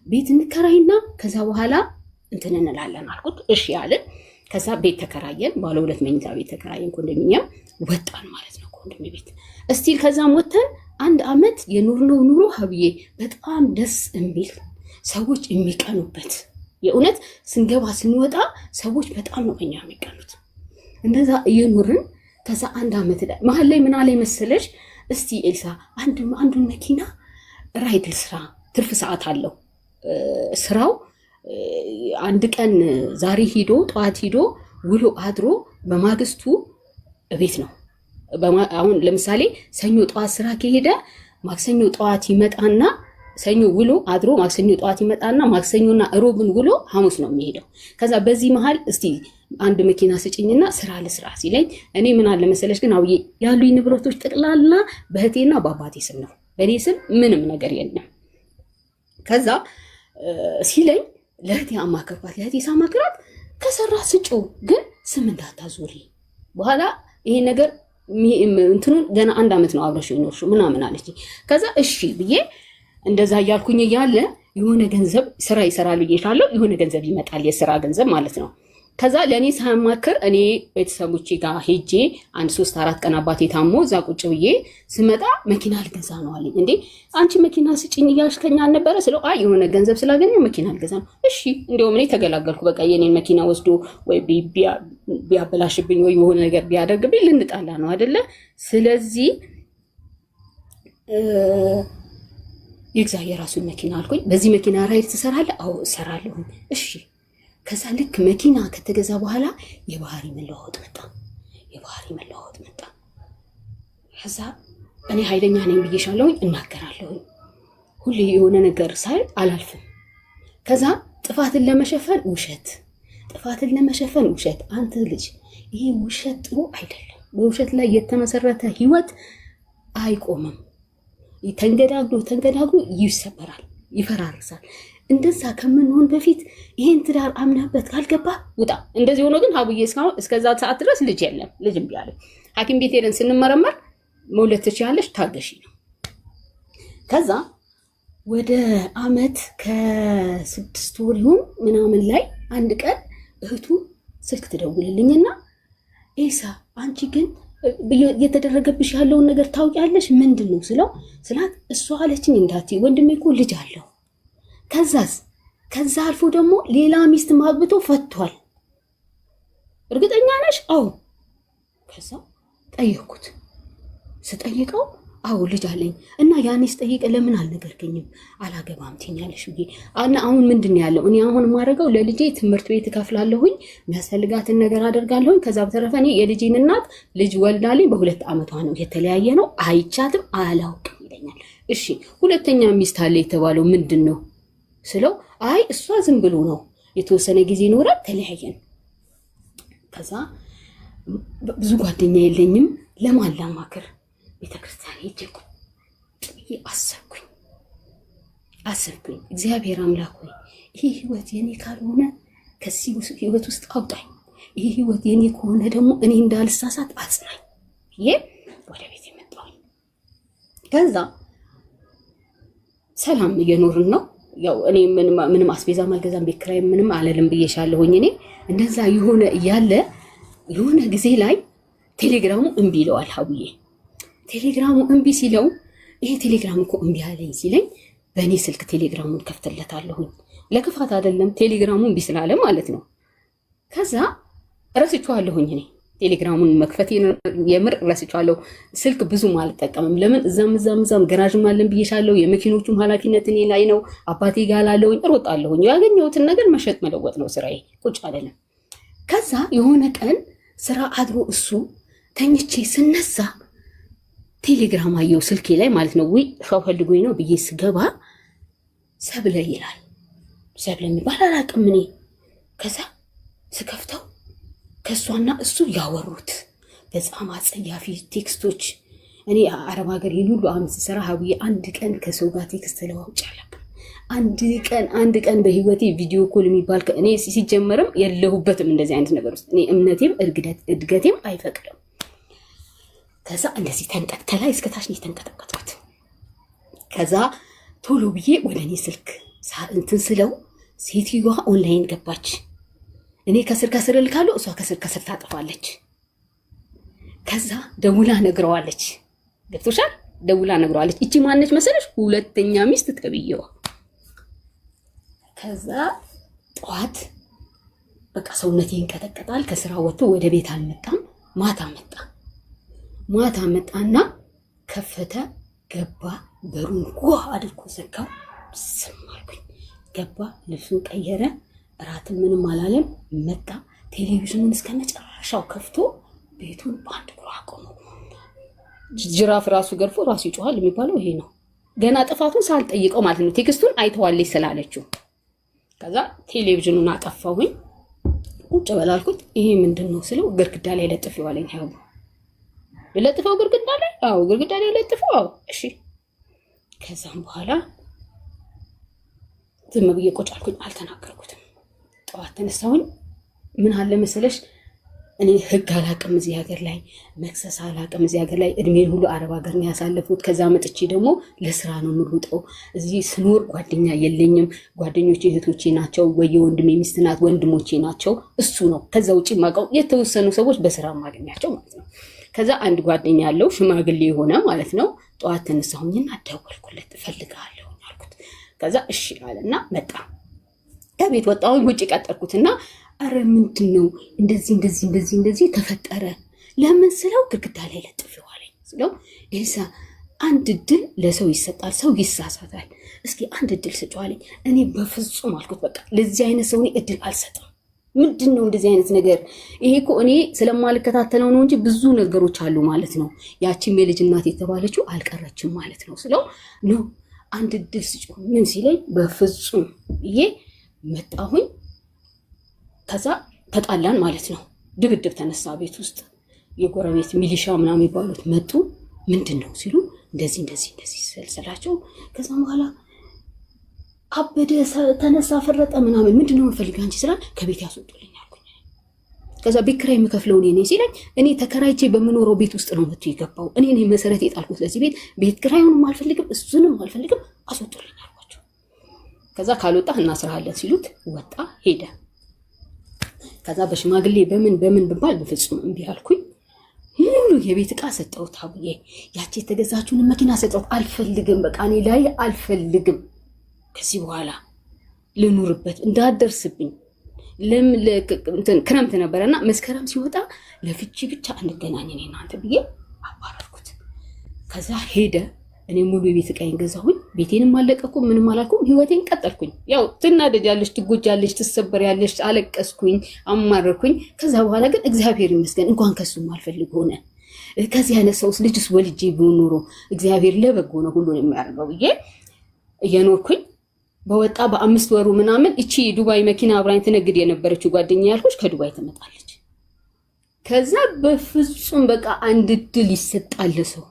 ቤት እንከራይና ከዛ በኋላ እንትን እንላለን አልኩት። እሺ ያለን። ከዛ ቤት ተከራየን፣ ባለ 2 መኝታ ቤት ተከራየን። ኮንዶሚኒየም ወጣን ማለት ነው ከወንድሜ ቤት እስቲል። ከዛም ወተን 1 አመት የኑርነው ኑሮ ሀብዬ በጣም ደስ የሚል ሰዎች የሚቀኑበት፣ የእውነት ስንገባ ስንወጣ ሰዎች በጣም ነው ከኛ የሚቀኑት። እንደዛ እየኖርን ከዛ 1 አመት መሀል ላይ ምን አለ መሰለሽ፣ እስቲ ኤልሳ አንዱን መኪና ራይድ ስራ፣ ትርፍ ሰዓት አለው ስራው። አንድ ቀን ዛሬ ሂዶ ጠዋት ሂዶ ውሎ አድሮ በማግስቱ ቤት ነው። አሁን ለምሳሌ ሰኞ ጠዋት ስራ ከሄደ ማክሰኞ ጠዋት ይመጣና ሰኞ ውሎ አድሮ ማክሰኞ ጠዋት ይመጣና ማክሰኞና እሮብን ውሎ ሐሙስ ነው የሚሄደው። ከዛ በዚህ መሃል እስቲ አንድ መኪና ስጭኝና ስራ ለስራ ሲለኝ፣ እኔ ምን አለ መሰለሽ ግን አውዬ ያሉኝ ንብረቶች ጠቅላላ በእህቴና በአባቴ ስም ነው፣ በእኔ ስም ምንም ነገር የለም። ከዛ ሲለኝ ለእህቴ አማከርኳት። ለእህቴ ሳማክራት ከሰራ ስጮ ግን ስም እንዳታዞሪ በኋላ ይሄ ነገር እንትኑን ገና 1 አመት ነው አብረሽ ይኖርሽው ምናምን አለች። ከዛ እሺ ብዬ እንደዛ እያልኩኝ እያለ የሆነ ገንዘብ ስራ ይሰራል ብዬሻለሁ፣ የሆነ ገንዘብ ይመጣል፣ የስራ ገንዘብ ማለት ነው። ከዛ ለእኔ ሳማክር እኔ ቤተሰቦቼ ጋር ሄጄ 1 3 4 ቀን አባቴ ታሞ እዛ ቁጭ ብዬ ስመጣ መኪና ልገዛ ነው አለኝ። እንዴ አንቺ መኪና ስጭኝ እያልሽ ከኛ አልነበረ ስለው፣ አይ የሆነ ገንዘብ ስላገኘው መኪና ልገዛ ነው። እሺ እንዲያውም እኔ ተገላገልኩ። በቃ የኔን መኪና ወስዶ ወይ ቢያበላሽብኝ ወይ የሆነ ነገር ቢያደርግብኝ ልንጣላ ነው አይደለ? ስለዚህ ይግዛ የራሱን መኪና አልኩኝ። በዚህ መኪና ራይድ ትሰራለህ? አዎ እሰራለሁ። እሺ። ከዛ ልክ መኪና ከተገዛ በኋላ የባህሪ መለዋወጥ መጣ። ከዛ እኔ ኃይለኛ ነኝ ብዬሻለሁኝ፣ እናገራለሁኝ። ሁሌ የሆነ ነገር ሳይ አላልፍም። ከዛ ጥፋትን ለመሸፈን ውሸት። አንተ ልጅ ይሄ ውሸት ጥሩ አይደለም። በውሸት ላይ የተመሰረተ ህይወት አይቆምም። ተንገዳግዶ ይሰበራል፣ ይፈራርሳል። እንደዛ ከምንሆን በፊት ይሄን ትዳር አምናበት ካልገባ ውጣ። እንደዚህ ሆኖ ግን ሀቡዬ እስከዛ ሰዓት ድረስ ልጅ የለም። ልጅ እምቢ አለ። ሐኪም ቤት ሄደን ስንመረመር መውለድ ትችያለሽ ታገሺ ነው። ከዛ ወደ አመት ከ6 ወር ይሁን ምናምን ላይ አንድ ቀን እህቱ ስልክ ትደውልልኝና ኤልሳ አንቺ ግን የተደረገብሽ ያለውን ነገር ታውቂያለሽ? ምንድን ነው ስላት እሷ አለችኝ እንዳትዪ ወንድሜ እኮ ልጅ አለው። ከዛ አልፎ ደግሞ ሌላ ሚስት ማግብቶ ፈቷል። እርግጠኛ ነሽ? አዎ። ከዛ ጠየኩት ስጠይቀው አዎ ልጅ አለኝ እና ያኔ ስጠይቅ ለምን አልነገርከኝም? አላገባም ትኛለሽ ብዬ እና አሁን ምንድን ያለው እኔ አሁን የማደርገው ለልጄ ትምህርት ቤት እከፍላለሁኝ፣ የሚያስፈልጋትን ነገር አደርጋለሁኝ። ከዛ በተረፈ እኔ የልጄን እናት ልጅ ወልዳልኝ በ2 ዓመቷ ነው፣ የተለያየ ነው፣ አይቻትም፣ አላውቅም ይለኛል። እሺ ሁለተኛ ሚስት አለ የተባለው ምንድን ነው ስለው አይ እሷ ዝም ብሎ ነው የተወሰነ ጊዜ ኖረ ተለያየን። ከዛ ብዙ ጓደኛ የለኝም ለማን ላማክር ቤተክርስቲያን ሄጄ ጥዬ አሰብኩኝ። እግዚአብሔር አምላክ ሆይ ይህ ህይወት የኔ ካልሆነ ከዚህ ህይወት ውስጥ አውጣኝ፣ ይህ ህይወት የኔ ከሆነ ደግሞ እኔ እንዳልሳሳት አጽናኝ ብዬ ወደ ቤት የመጣሁኝ። ከዛ ሰላም እየኖርን ነው። ያው እኔ ምንም አስቤዛ ማልገዛም ቤት ኪራይ ምንም አለልም ብዬሻለሁኝ። እኔ እንደዛ የሆነ እያለ የሆነ ጊዜ ላይ ቴሌግራሙ እምቢ ይለዋል ሀቡዬ። ቴሌግራሙ እምቢ ሲለው ይሄ ቴሌግራም እኮ እምቢ አለኝ ሲለኝ በእኔ ስልክ ቴሌግራሙን ከፍተለታለሁኝ። ለክፋት አይደለም ቴሌግራሙ እምቢ ስላለ ማለት ነው። ከዛ ረስቼዋለሁኝ እኔ ቴሌግራሙን መክፈት የምር ረስቼዋለሁ። ስልክ ብዙም አልጠቀምም። ለምን እዛም ገራዥም አለን ብዬሻለሁ። የመኪኖቹም ኃላፊነት እኔ ላይ ነው። አባቴ ጋር ላለሁኝ እሮጣለሁኝ። ያገኘሁትን ነገር መሸጥ መለወጥ ነው ስራዬ፣ ቁጭ አይደለም። ከዛ የሆነ ቀን ስራ አድሮ እሱ ተኝቼ ስነሳ ቴሌግራም አየው ስልኬ ላይ ማለት ነው። ወይ ሰው ፈልጎኝ ነው ብዬ ስገባ ሰብለ ይላል። ሰብለ የሚባል አላውቅም እኔ። ከዛ ስከፍተው ከሷና እሱ ያወሩት በጣም አጸያፊ ቴክስቶች። እኔ አረብ ሀገር የሉሉ አመት ስራ ሀቡዬ አንድ ቀን ከሰው ጋር ቴክስት ለዋውጭ አላውቅም። አንድ ቀን በህይወቴ ቪዲዮ ኮል የሚባል እኔ ሲጀመርም የለሁበትም እንደዚህ አይነት ነገር ውስጥ። እኔ እምነቴም እድገቴም አይፈቅድም። ከዛ እንደዚህ ከላይ እስከታች ነው የተንቀጠቀጥኩት። ከዛ ቶሎ ብዬ ወደ እኔ ስልክ እንትን ስለው ሴትዮዋ ኦንላይን ገባች። እኔ ከስር እልካለሁ፣ እሷ ከስር ታጠፋለች። ከዛ ደውላ ነግረዋለች። ገብቶሻል? ደውላ ነግረዋለች። እቺ ማነች መሰለሽ? ሁለተኛ ሚስት ተብዬዋ። ከዛ ጠዋት በቃ ሰውነቴ ይንቀጠቀጣል። ከስራ ወጥቶ ወደ ቤት አልመጣም። ማታ መጣና ከፈተ፣ ገባ፣ በሩን ጓ አድርጎ ዘጋው። ስም አልኩኝ። ገባ፣ ልብሱን ቀየረ፣ እራትን ምንም አላለም። መጣ፣ ቴሌቪዥኑን እስከ መጨረሻው ከፍቶ ቤቱን በአንድ እግሩ አቆመው። ጅራፍ ራሱ ገርፎ ራሱ ይጮሃል የሚባለው ይሄ ነው። ገና ጥፋቱን ሳልጠይቀው ማለት ነው። ቴክስቱን አይተዋለች ስላለችው። ከዛ ቴሌቪዥኑን አጠፋሁኝ። ቁጭ በላልኩት። ይሄ ምንድን ነው ስለው ግድግዳ ላይ ለጥፌው አለኝ። ያው ለጥፈው ግድግዳ ላይ? አዎ ግድግዳ ላይ ለጥፈው። አዎ እሺ። ከዛም በኋላ ዝም ብዬ ቁጭ አልኩኝ፣ አልተናገርኩትም። ጠዋት ተነሳሁኝ። ምን አለ መሰለሽ እኔ ህግ አላቅም እዚህ ሀገር ላይ፣ መክሰስ አላቅም እዚህ ሀገር ላይ። እድሜን ሁሉ አረብ ሀገር ነው ያሳለፉት። ከዛ መጥቼ ደግሞ ለስራ ነው የምሮጠው። እዚህ ስኖር ጓደኛ የለኝም። ጓደኞቼ እህቶቼ ናቸው፣ ወይ የወንድሜ ሚስት ናት፣ ወንድሞቼ ናቸው። እሱ ነው። ከዛ ውጭ ማውቀው የተወሰኑ ሰዎች በስራ ማገኛቸው ማለት ነው። ከዛ አንድ ጓደኛ ያለው ሽማግሌ የሆነ ማለት ነው። ጠዋት ተነሳሁኝና ደወልኩለት፣ እፈልግሃለሁ አልኩት። ከዛ እሺ አለና መጣ። ከቤት ወጣሁኝ። ውጭ ቀጠርኩትና አረ ምንድን ነው እንደዚህ ተፈጠረ ለምን ስለው ግድግዳ ላይ ለጥፌው አለኝ። ስለው ኤልሳ አንድ እድል ለሰው ይሰጣል፣ ሰው ይሳሳታል። እስኪ አንድ እድል ስጪው አለኝ። እኔ በፍጹም አልኩት። በቃ ለዚህ አይነት ሰው እኔ እድል አልሰጥም። ምንድን ነው እንደዚህ አይነት ነገር? ይሄ እኮ እኔ ስለማልከታተለው ነው እንጂ ብዙ ነገሮች አሉ ማለት ነው። ያቺም የልጅ እናት የተባለችው አልቀረችም ማለት ነው። ስለው ነው አንድ እድል ስጪው ምን ሲለኝ በፍጹም ይሄ መጣሁኝ። ከዛ ተጣላን ማለት ነው። ድብድብ ተነሳ ቤት ውስጥ። የጎረቤት ሚሊሻ ምናምን የሚባሉት መጡ። ምንድን ነው ሲሉ እንደዚህ ስላቸው ከዛ በኋላ አበደ፣ ተነሳ፣ ፈረጠ ምናምን። ምንድን ነው የምፈልገው አንቺ ስላል ከቤት ያስወጡልኝ አልኩኝ። ከዛ ቤት ኪራይ የምከፍለው እኔ ነኝ ሲለኝ እኔ ተከራይቼ በምኖረው ቤት ውስጥ ነው መጥቶ የገባው። እኔ ነኝ መሰረት የጣልኩት ለዚህ ቤት። ቤት ኪራዩንም አልፈልግም እሱንም አልፈልግም፣ አስወጡልኝ አልኳቸው። ከዛ ካልወጣህ እናስርሃለን ሲሉት ወጣ ሄደ። ከዛ በሽማግሌ በምን ብባል በፍጹም እምቢ አልኩኝ። ሙሉ የቤት ዕቃ ሰጠሁት አቡዬ። ያቺ የተገዛችውን መኪና ሰጠሁት። አልፈልግም፣ በቃ እኔ ላይ አልፈልግም። ከዚህ በኋላ ልኑርበት እንዳደርስብኝ። ክረምት ነበረና መስከረም ሲወጣ ለፍቺ ብቻ እንገናኝ እኔ እናንተ ብዬ አባረርኩት። ከዛ ሄደ። እኔ ሙሉ የቤት ዕቃዬን ገዛሁኝ። ቤቴንም አለቀኩም፣ ምንም አላልኩም። ህይወቴን ቀጠልኩኝ። ያው ትናደጃለሽ፣ ትጎጃለሽ፣ ትሰበሪያለሽ። አለቀስኩኝ፣ አማረርኩኝ። ከዛ በኋላ ግን እግዚአብሔር ይመስገን እንኳን ከሱም አልፈልግ ሆነ። ከዚህ አይነት ሰውስ ልጅስ ወልጄ ቢሆን ኖሮ እግዚአብሔር ለበጎ ነው ሁሉን የሚያደርገው ብዬ እየኖርኩኝ በወጣ በ5 ወሩ ምናምን እቺ ዱባይ መኪና አብራኝ ትነግድ የነበረችው ጓደኛ ያልኩሽ ከዱባይ ትመጣለች። ከዛ በፍጹም በቃ አንድ ድል ይሰጣል ሰው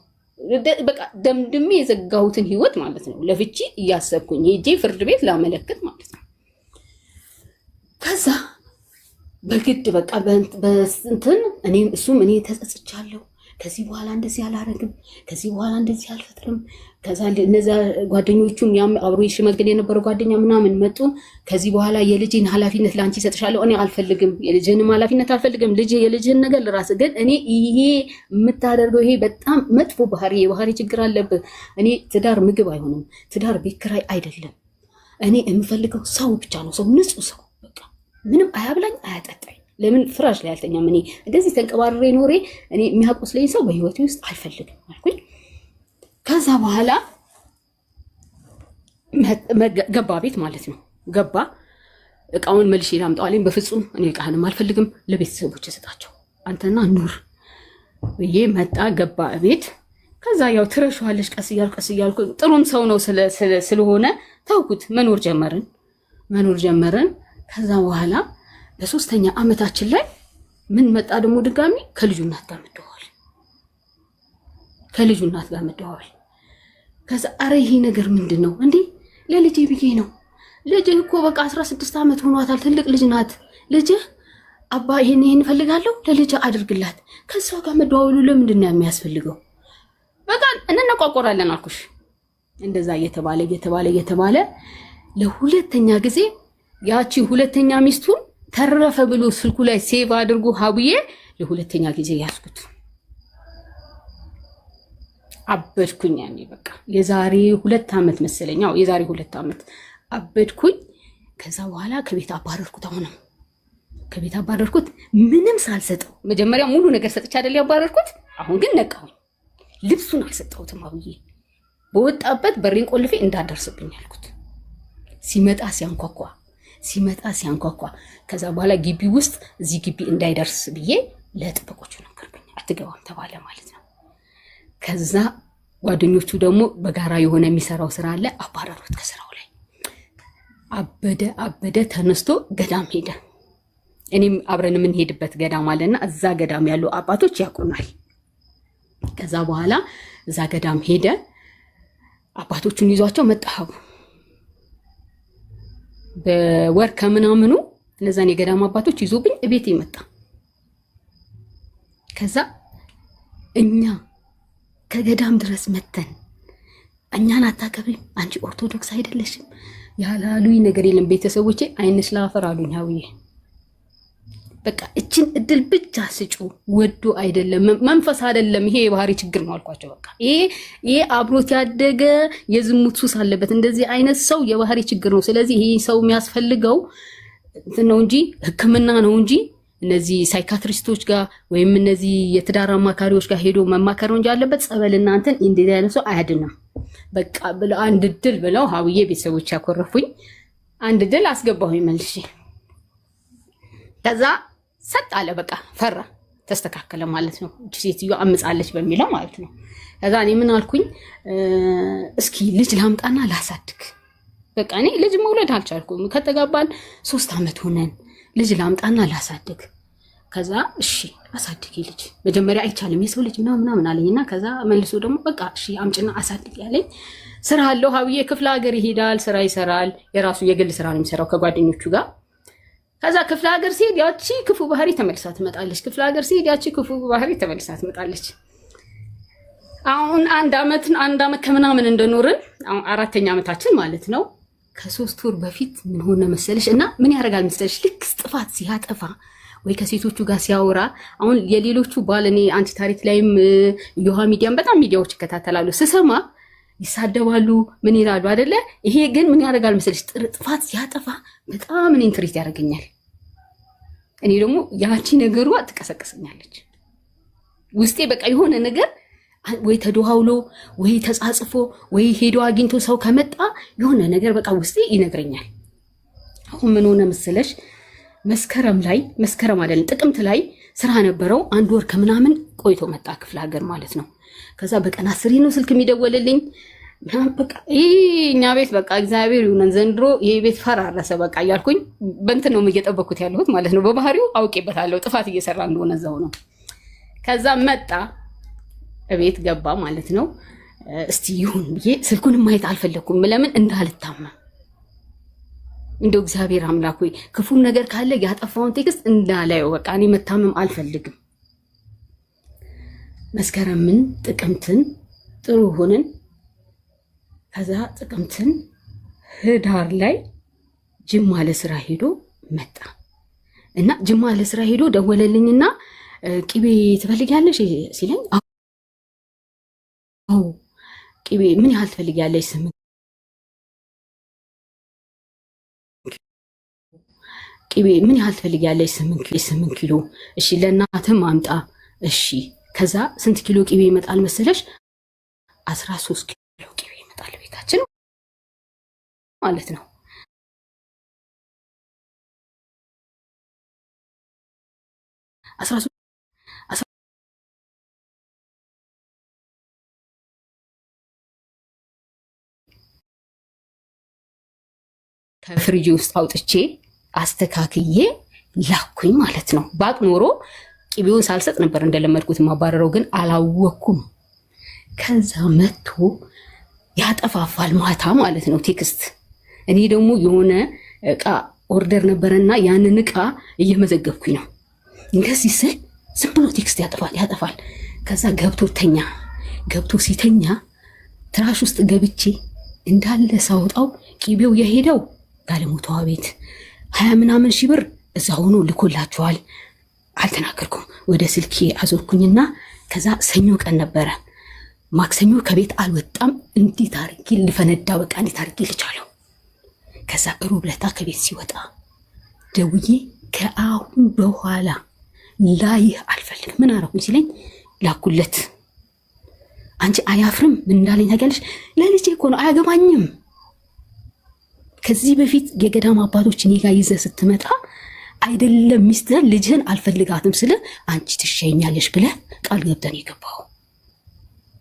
በቃ ደምድሜ የዘጋሁትን ህይወት ማለት ነው ለፍቺ እያሰብኩኝ ሄጄ ፍርድ ቤት ላመለክት ማለት ነው። ከዛ በግድ በቃ በእንትን እኔም እሱም እኔ ተጸጽቻለሁ፣ ከዚህ በኋላ እንደዚህ አላረግም፣ ከዚህ በኋላ እንደዚህ አልፈጥርም። ከዛ እነዛ ጓደኞቹም ያም አብሮ ይሽመግል የነበረው ጓደኛ ምናምን መጡ። ከዚህ በኋላ የልጅን ኃላፊነት ላንቺ ይሰጥሻለሁ፣ እኔ አልፈልግም፣ የልጅንም ኃላፊነት አልፈልግም፣ የልጅን ነገር ለራስ ግን እኔ ይሄ የምታደርገው ይሄ በጣም መጥፎ የባህሪ ችግር አለብህ። እኔ ትዳር ምግብ አይሆንም፣ ትዳር ቤት ኪራይ አይደለም። እኔ የምፈልገው ሰው ብቻ ነው፣ ሰው ንጹህ ሰው በቃ ምንም አያብላኝ አያጠጣኝ። ለምን ፍራሽ ላይ አልተኛም? እኔ እንደዚህ ተንቀባረሬ ኖሬ እኔ የሚያቆስለኝ ሰው በህይወቴ ውስጥ አልፈልግም አልኩኝ። ከዛ በኋላ ገባ ቤት ማለት ነው። ገባ እቃውን መልሼ ላምጣው አለኝ። በፍጹም እኔ እቃህንም አልፈልግም፣ ለቤተሰቦች እሰጣቸው፣ አንተና ኑር ብዬ መጣ። ገባ ቤት። ከዛ ያው ትረሻዋለሽ ቀስ እያልኩ ጥሩም ሰው ነው ስለሆነ ተውኩት። መኖር ጀመርን። ከዛ በኋላ በ3ኛ ዓመታችን ላይ ምን መጣ ደግሞ ድጋሚ ከልጁ እናት ጋር መደዋወል። ከዛ አረ ይሄ ነገር ምንድን ነው እንዴ? ለልጄ ብዬ ነው። ልጅህ እኮ በቃ 16 ዓመት ሆኗታል፣ ትልቅ ልጅ ናት። ልጅህ አባ ይሄን እፈልጋለሁ ለልጅ አድርግላት። ከሷ ጋር መደዋወሉ ለምንድን ነው የሚያስፈልገው? በቃ እንነቋቆራለን አልኩሽ። እንደዛ እየተባለ ለሁለተኛ ጊዜ ያቺ ሁለተኛ ሚስቱን ተረፈ ብሎ ስልኩ ላይ ሴቭ አድርጎ ሀብዬ ለሁለተኛ ጊዜ ያስኩት። አበድኩኝ። ያኔ በቃ የዛሬ 2 ዓመት መሰለኝ፣ የዛሬ 2 ዓመት አበድኩኝ። ከዛ በኋላ ከቤት አባረርኩት። አሁንም ከቤት አባረርኩት ምንም ሳልሰጠው። መጀመሪያ ሙሉ ነገር ሰጥቼ አይደል ያባረርኩት። አሁን ግን ነቃሁኝ። ልብሱን አልሰጠሁትም። ሀብዬ በወጣበት በሬን ቆልፌ እንዳደርስብኝ አልኩት። ሲመጣ ሲያንኳኳ ከዛ በኋላ ግቢ ውስጥ እዚህ ግቢ እንዳይደርስ ብዬ ለጥበቆቹ ነገርኩኝ። አትገባም ተባለ ማለት ነው። ከዛ ጓደኞቹ ደግሞ በጋራ የሆነ የሚሰራው ስራ አለ፣ አባረሩት ከስራው ላይ። አበደ ተነስቶ ገዳም ሄደ። እኔም አብረን የምንሄድበት ገዳም አለና እዛ ገዳም ያሉ አባቶች ያውቁናል። ከዛ በኋላ እዛ ገዳም ሄደ። አባቶቹን ይዟቸው መጣሁ። በወር ከምናምኑ እነዛን የገዳም አባቶች ይዞብኝ እቤት ይመጣ። ከዛ እኛ ከገዳም ድረስ መተን እኛን አታከብሪም፣ አንቺ ኦርቶዶክስ አይደለሽም ያላሉኝ ነገር የለም። ቤተሰቦቼ አይንሽ ላፈር አሉኝ። ሀብዬ በቃ እችን እድል ብቻ ስጩ። ወዶ አይደለም መንፈስ አይደለም፣ ይሄ የባህሪ ችግር ነው አልኳቸው። በቃ ይሄ አብሮት ያደገ የዝሙት ሱስ አለበት። እንደዚህ አይነት ሰው የባህሪ ችግር ነው። ስለዚህ ይሄ ሰው የሚያስፈልገው ነው እንጂ ሕክምና ነው እንጂ እነዚህ ሳይካትሪስቶች ጋር ወይም እነዚህ የትዳር አማካሪዎች ጋር ሄዶ መማከር ነው እንጂ ያለበት ጸበልና እንትን እንደዚህ አይነት ሰው አያድንም። በቃ ብለው አንድ ድል ብለው ሀብዬ ቤተሰቦች ያኮረፉኝ። አንድ ድል አስገባሁኝ መልሼ። ከዛ ሰጥ አለ። በቃ ፈራ፣ ተስተካከለ ማለት ነው። እቺ ሴትዮ አምጻለች በሚለው ማለት ነው። ከዛ እኔ ምን አልኩኝ፣ እስኪ ልጅ ላምጣና ላሳድግ። በቃ እኔ ልጅ መውለድ አልቻልኩም። ከተጋባን 3 ዓመት ሆነን። ልጅ ላምጣና ላሳድግ። ከዛ እሺ አሳድጊ ልጅ። መጀመሪያ አይቻልም የሰው ልጅ ምናምን አለኝና ከዛ መልሶ ደግሞ በቃ እሺ አምጭና አሳድግ ያለኝ። ስራ አለው ሀብዬ፣ ክፍለ ሀገር ይሄዳል፣ ስራ ይሰራል። የራሱ የግል ስራ ነው የሚሰራው ከጓደኞቹ ጋር። ከዛ ክፍለ ሀገር ሲሄድ ያቺ ክፉ ባህሪ ተመልሳ ትመጣለች። ክፍለ ሀገር ሲሄድ ያቺ ክፉ ባህሪ ተመልሳ ትመጣለች። አሁን አንድ አመት ከምናምን እንደኖርን 4ኛ ዓመታችን ማለት ነው። ከ3 ወር በፊት ምን ሆነ መሰለሽ? እና ምን ያደርጋል መሰለሽ? ልክ ጥፋት ሲያጠፋ ወይ ከሴቶቹ ጋር ሲያወራ፣ አሁን የሌሎቹ ባል እኔ አንቺ ታሪክ ላይም ዮሃ ሚዲያም በጣም ሚዲያዎች ይከታተላሉ። ስሰማ ይሳደባሉ፣ ምን ይላሉ አይደለ? ይሄ ግን ምን ያደርጋል መሰለሽ? ጥፋት ሲያጠፋ በጣም እኔን ትሪት ያደርገኛል። እኔ ደግሞ ያቺ ነገሯ ትቀሰቅሰኛለች ውስጤ። በቃ የሆነ ነገር ወይ ተደዋውሎ ወይ ተጻጽፎ ወይ ሄዶ አግኝቶ ሰው ከመጣ የሆነ ነገር በቃ ውስጤ ይነግረኛል። አሁን ምን ሆነ መሰለሽ መስከረም አይደለም ጥቅምት ላይ ስራ ነበረው። 1 ወር ከምናምን ቆይቶ መጣ ክፍለ ሀገር ማለት ነው። ከዛ በቀን 10 ነው ስልክ የሚደወልልኝ በቃ እኛ ቤት በቃ እግዚአብሔር ይሁን ዘንድሮ ይሄ ቤት ፈራረሰ በቃ እያልኩኝ በእንትን ነው እየጠበኩት ያለሁት ማለት ነው። በባህሪው አውቄበታለሁ ጥፋት እየሰራ እንደሆነ እዛው ነው። ከዛ መጣ እቤት ገባ ማለት ነው። እስቲ ይሁን ብዬ ስልኩን ማየት አልፈለኩም። ለምን እንዳልታመም እንደው እግዚአብሔር አምላክ ሆይ ክፉም ነገር ካለ ያጠፋውን ቴክስት እንዳላየው በቃ እኔ መታመም አልፈልግም። መስከረምን ጥቅምትን ጥሩ ሆነን ከዛ ጥቅምትን ህዳር ላይ ጅማ ለስራ ሄዶ መጣ እና ጅማ ለስራ ሄዶ ደወለልኝና ቅቤ ትፈልጊያለሽ ሲለኝ አዎ ቅቤ ምን ያህል ትፈልጊያለሽ? ቅቤ ምን ያህል ትፈልጊያለሽ? 8 ኪሎ። እሺ ለእናትም አምጣ። እሺ ከዛ ስንት ኪሎ ቅቤ ይመጣል መሰለሽ? 13 ኪሎ ቅቤ ይመጣል ቤታችን ማለት ነው። ከፍሪጅ ውስጥ አውጥቼ አስተካክዬ ላኩኝ ማለት ነው። ባቅ ኖሮ ቅቤውን ሳልሰጥ ነበር እንደለመድኩት ማባረረው፣ ግን አላወኩም። ከዛ መጥቶ ያጠፋፋል ማታ ማለት ነው ቴክስት። እኔ ደግሞ የሆነ እቃ ኦርደር ነበረና ያንን እቃ እየመዘገብኩኝ ነው። እንደዚህ ስል ዝም ብሎ ቴክስት ያጠፋል። ከዛ ገብቶ ሲተኛ ትራሽ ውስጥ ገብቼ እንዳለ ሳውጣው ቅቤው የሄደው ጋለሞታዋ ቤት 20 ምናምን ሺህ ብር እዛ ሆኖ ልኮላቸዋል። አልተናገርኩም። ወደ ስልኬ አዞርኩኝና ከዛ ሰኞ ቀን ነበረ። ማክሰኞ ከቤት አልወጣም። እንዴት አርጌ ልፈነዳ በቃ እንዴት አርጌ ልቻለው። ከዛ ሮብ ለታ ከቤት ሲወጣ ደውዬ ከአሁን በኋላ ላይህ አልፈልግም ምን አረኩኝ ሲለኝ ላኩለት። አንቺ አያፍርም ምን እንዳለኝ ታውቂያለሽ? ለልጄ እኮ ነው አያገባኝም። ከዚህ በፊት የገዳም አባቶች እኔ ጋር ይዘህ ስትመጣ አይደለም ሚስትህን ልጅህን አልፈልጋትም ስለ አንቺ ትሸኛለሽ ብለህ ቃል ገብተን የገባው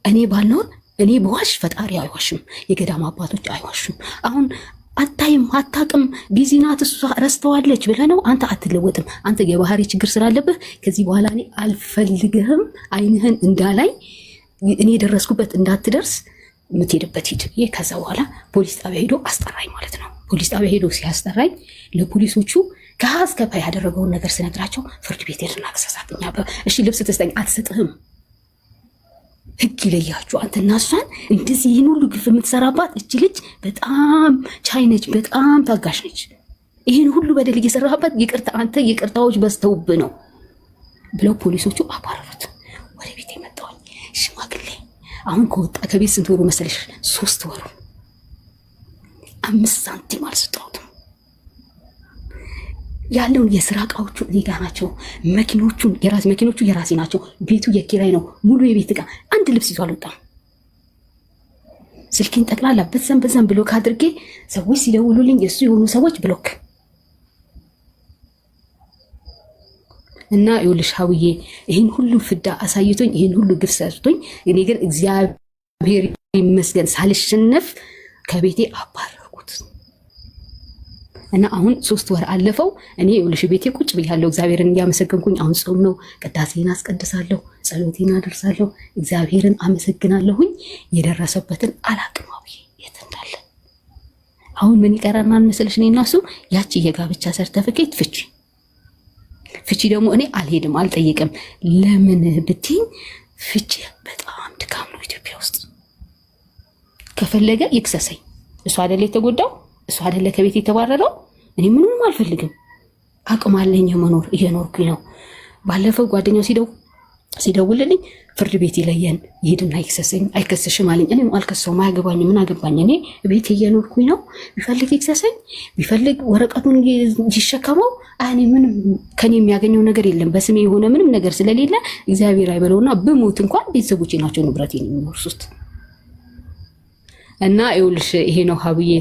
እኔ ባልኖር እኔ በዋሽ ፈጣሪ አይዋሽም፣ የገዳም አባቶች አይዋሽም። አሁን አታይም አታቅም ቢዚ ናት እሷ ረስተዋለች ብለህ ነው አንተ አትለወጥም። አንተ የባህሪ ችግር ስላለብህ ከዚህ በኋላ እኔ አልፈልግህም፣ አይንህን እንዳላይ እኔ የደረስኩበት እንዳትደርስ የምትሄድበት ሂድ። ይሄ ከዛ በኋላ ፖሊስ ጣቢያ ሄዶ አስጠራኝ ማለት ነው። ፖሊስ ጣቢያ ሄዶ ሲያስጠራኝ ለፖሊሶቹ ከሀዝ ከፋ ያደረገውን ነገር ስነግራቸው ፍርድ ቤት ሄድና ከሰሳትኛ እሺ ልብስ ትስጠኝ አትሰጥህም፣ ህግ ይለያችሁ። አንተና እሷን እንደዚህ ይህን ሁሉ ግፍ የምትሰራባት እች ልጅ በጣም ቻይ ነች፣ በጣም ታጋሽ ነች። ይህን ሁሉ በደል እየሰራባት ይቅርታ አንተ ይቅርታዎች በዝተውብ ነው ብለው ፖሊሶቹ አባረሩት። ወደ ቤት የመጣሁኝ ሽማግሌ አሁን ከወጣ ከቤት ስንት ወሩ መሰለሽ? 3 ወሩ። 5 ሳንቲም አልሰጠሁትም። ያለውን የስራ እቃዎቹ እኔ ጋር ናቸው። መኪኖቹ የራሴ ናቸው። ቤቱ የኪራይ ነው። ሙሉ የቤት እቃ። አንድ ልብስ ይዞ አልወጣም። ስልኬን ጠቅላላ በዛም ብሎክ አድርጌ ሰዎች ሲደውሉልኝ የሱ የሆኑ ሰዎች ብሎክ እና ይኸውልሽ ሀውዬ ይህን ሁሉ ፍዳ አሳይቶኝ ይህን ሁሉ ግፍ ሰርቶኝ እኔ ግን እግዚአብሔር ይመስገን ሳልሸነፍ ከቤቴ አባረርኩት እና አሁን 3 ወር አለፈው። እኔ ይኸውልሽ ቤቴ ቁጭ ብያለሁ እግዚአብሔርን እያመሰገንኩኝ። አሁን ጾም ነው፣ ቅዳሴን አስቀድሳለሁ፣ ጸሎቴን አደርሳለሁ፣ እግዚአብሔርን አመሰግናለሁኝ። የደረሰበትን አላቅም ሀውዬ የት እንዳለ። አሁን ምን ይቀራናል መሰለሽ? እኔ እና እሱ ያቺ የጋብቻ ሰርተፍኬት ፍቺ ደግሞ እኔ አልሄድም አልጠይቅም። ለምን ብትኝ ፍቺ በጣም ድካም ነው ኢትዮጵያ ውስጥ። ከፈለገ ይክሰሰኝ። እሱ አይደለ የተጎዳው፣ እሱ አይደለ ከቤት የተባረረው። እኔ ምንም አልፈልግም። አቅም አለኝ መኖር፣ እየኖርኩኝ ነው። ባለፈው ጓደኛው ሲደውልልኝ ፍርድ ቤት ይለየን ይሄድና አይከሰሰኝ አይከሰሽም አለኝ። እኔም አልከሰውም አያገባኝ ምን አገባኝ እኔ ቤት እየኖርኩኝ ነው። ቢፈልግ ይከሰሰኝ ቢፈልግ ወረቀቱን ይሸከመው እኔ ምንም ከኔ የሚያገኘው ነገር የለም። በስሜ የሆነ ምንም ነገር ስለሌለ እግዚአብሔር አይበለውና ብሞት እንኳን ቤተሰቦቼ ናቸው ንብረቴን የሚወርሱት። እና ይኸውልሽ ይሄ ነው ሀብዬ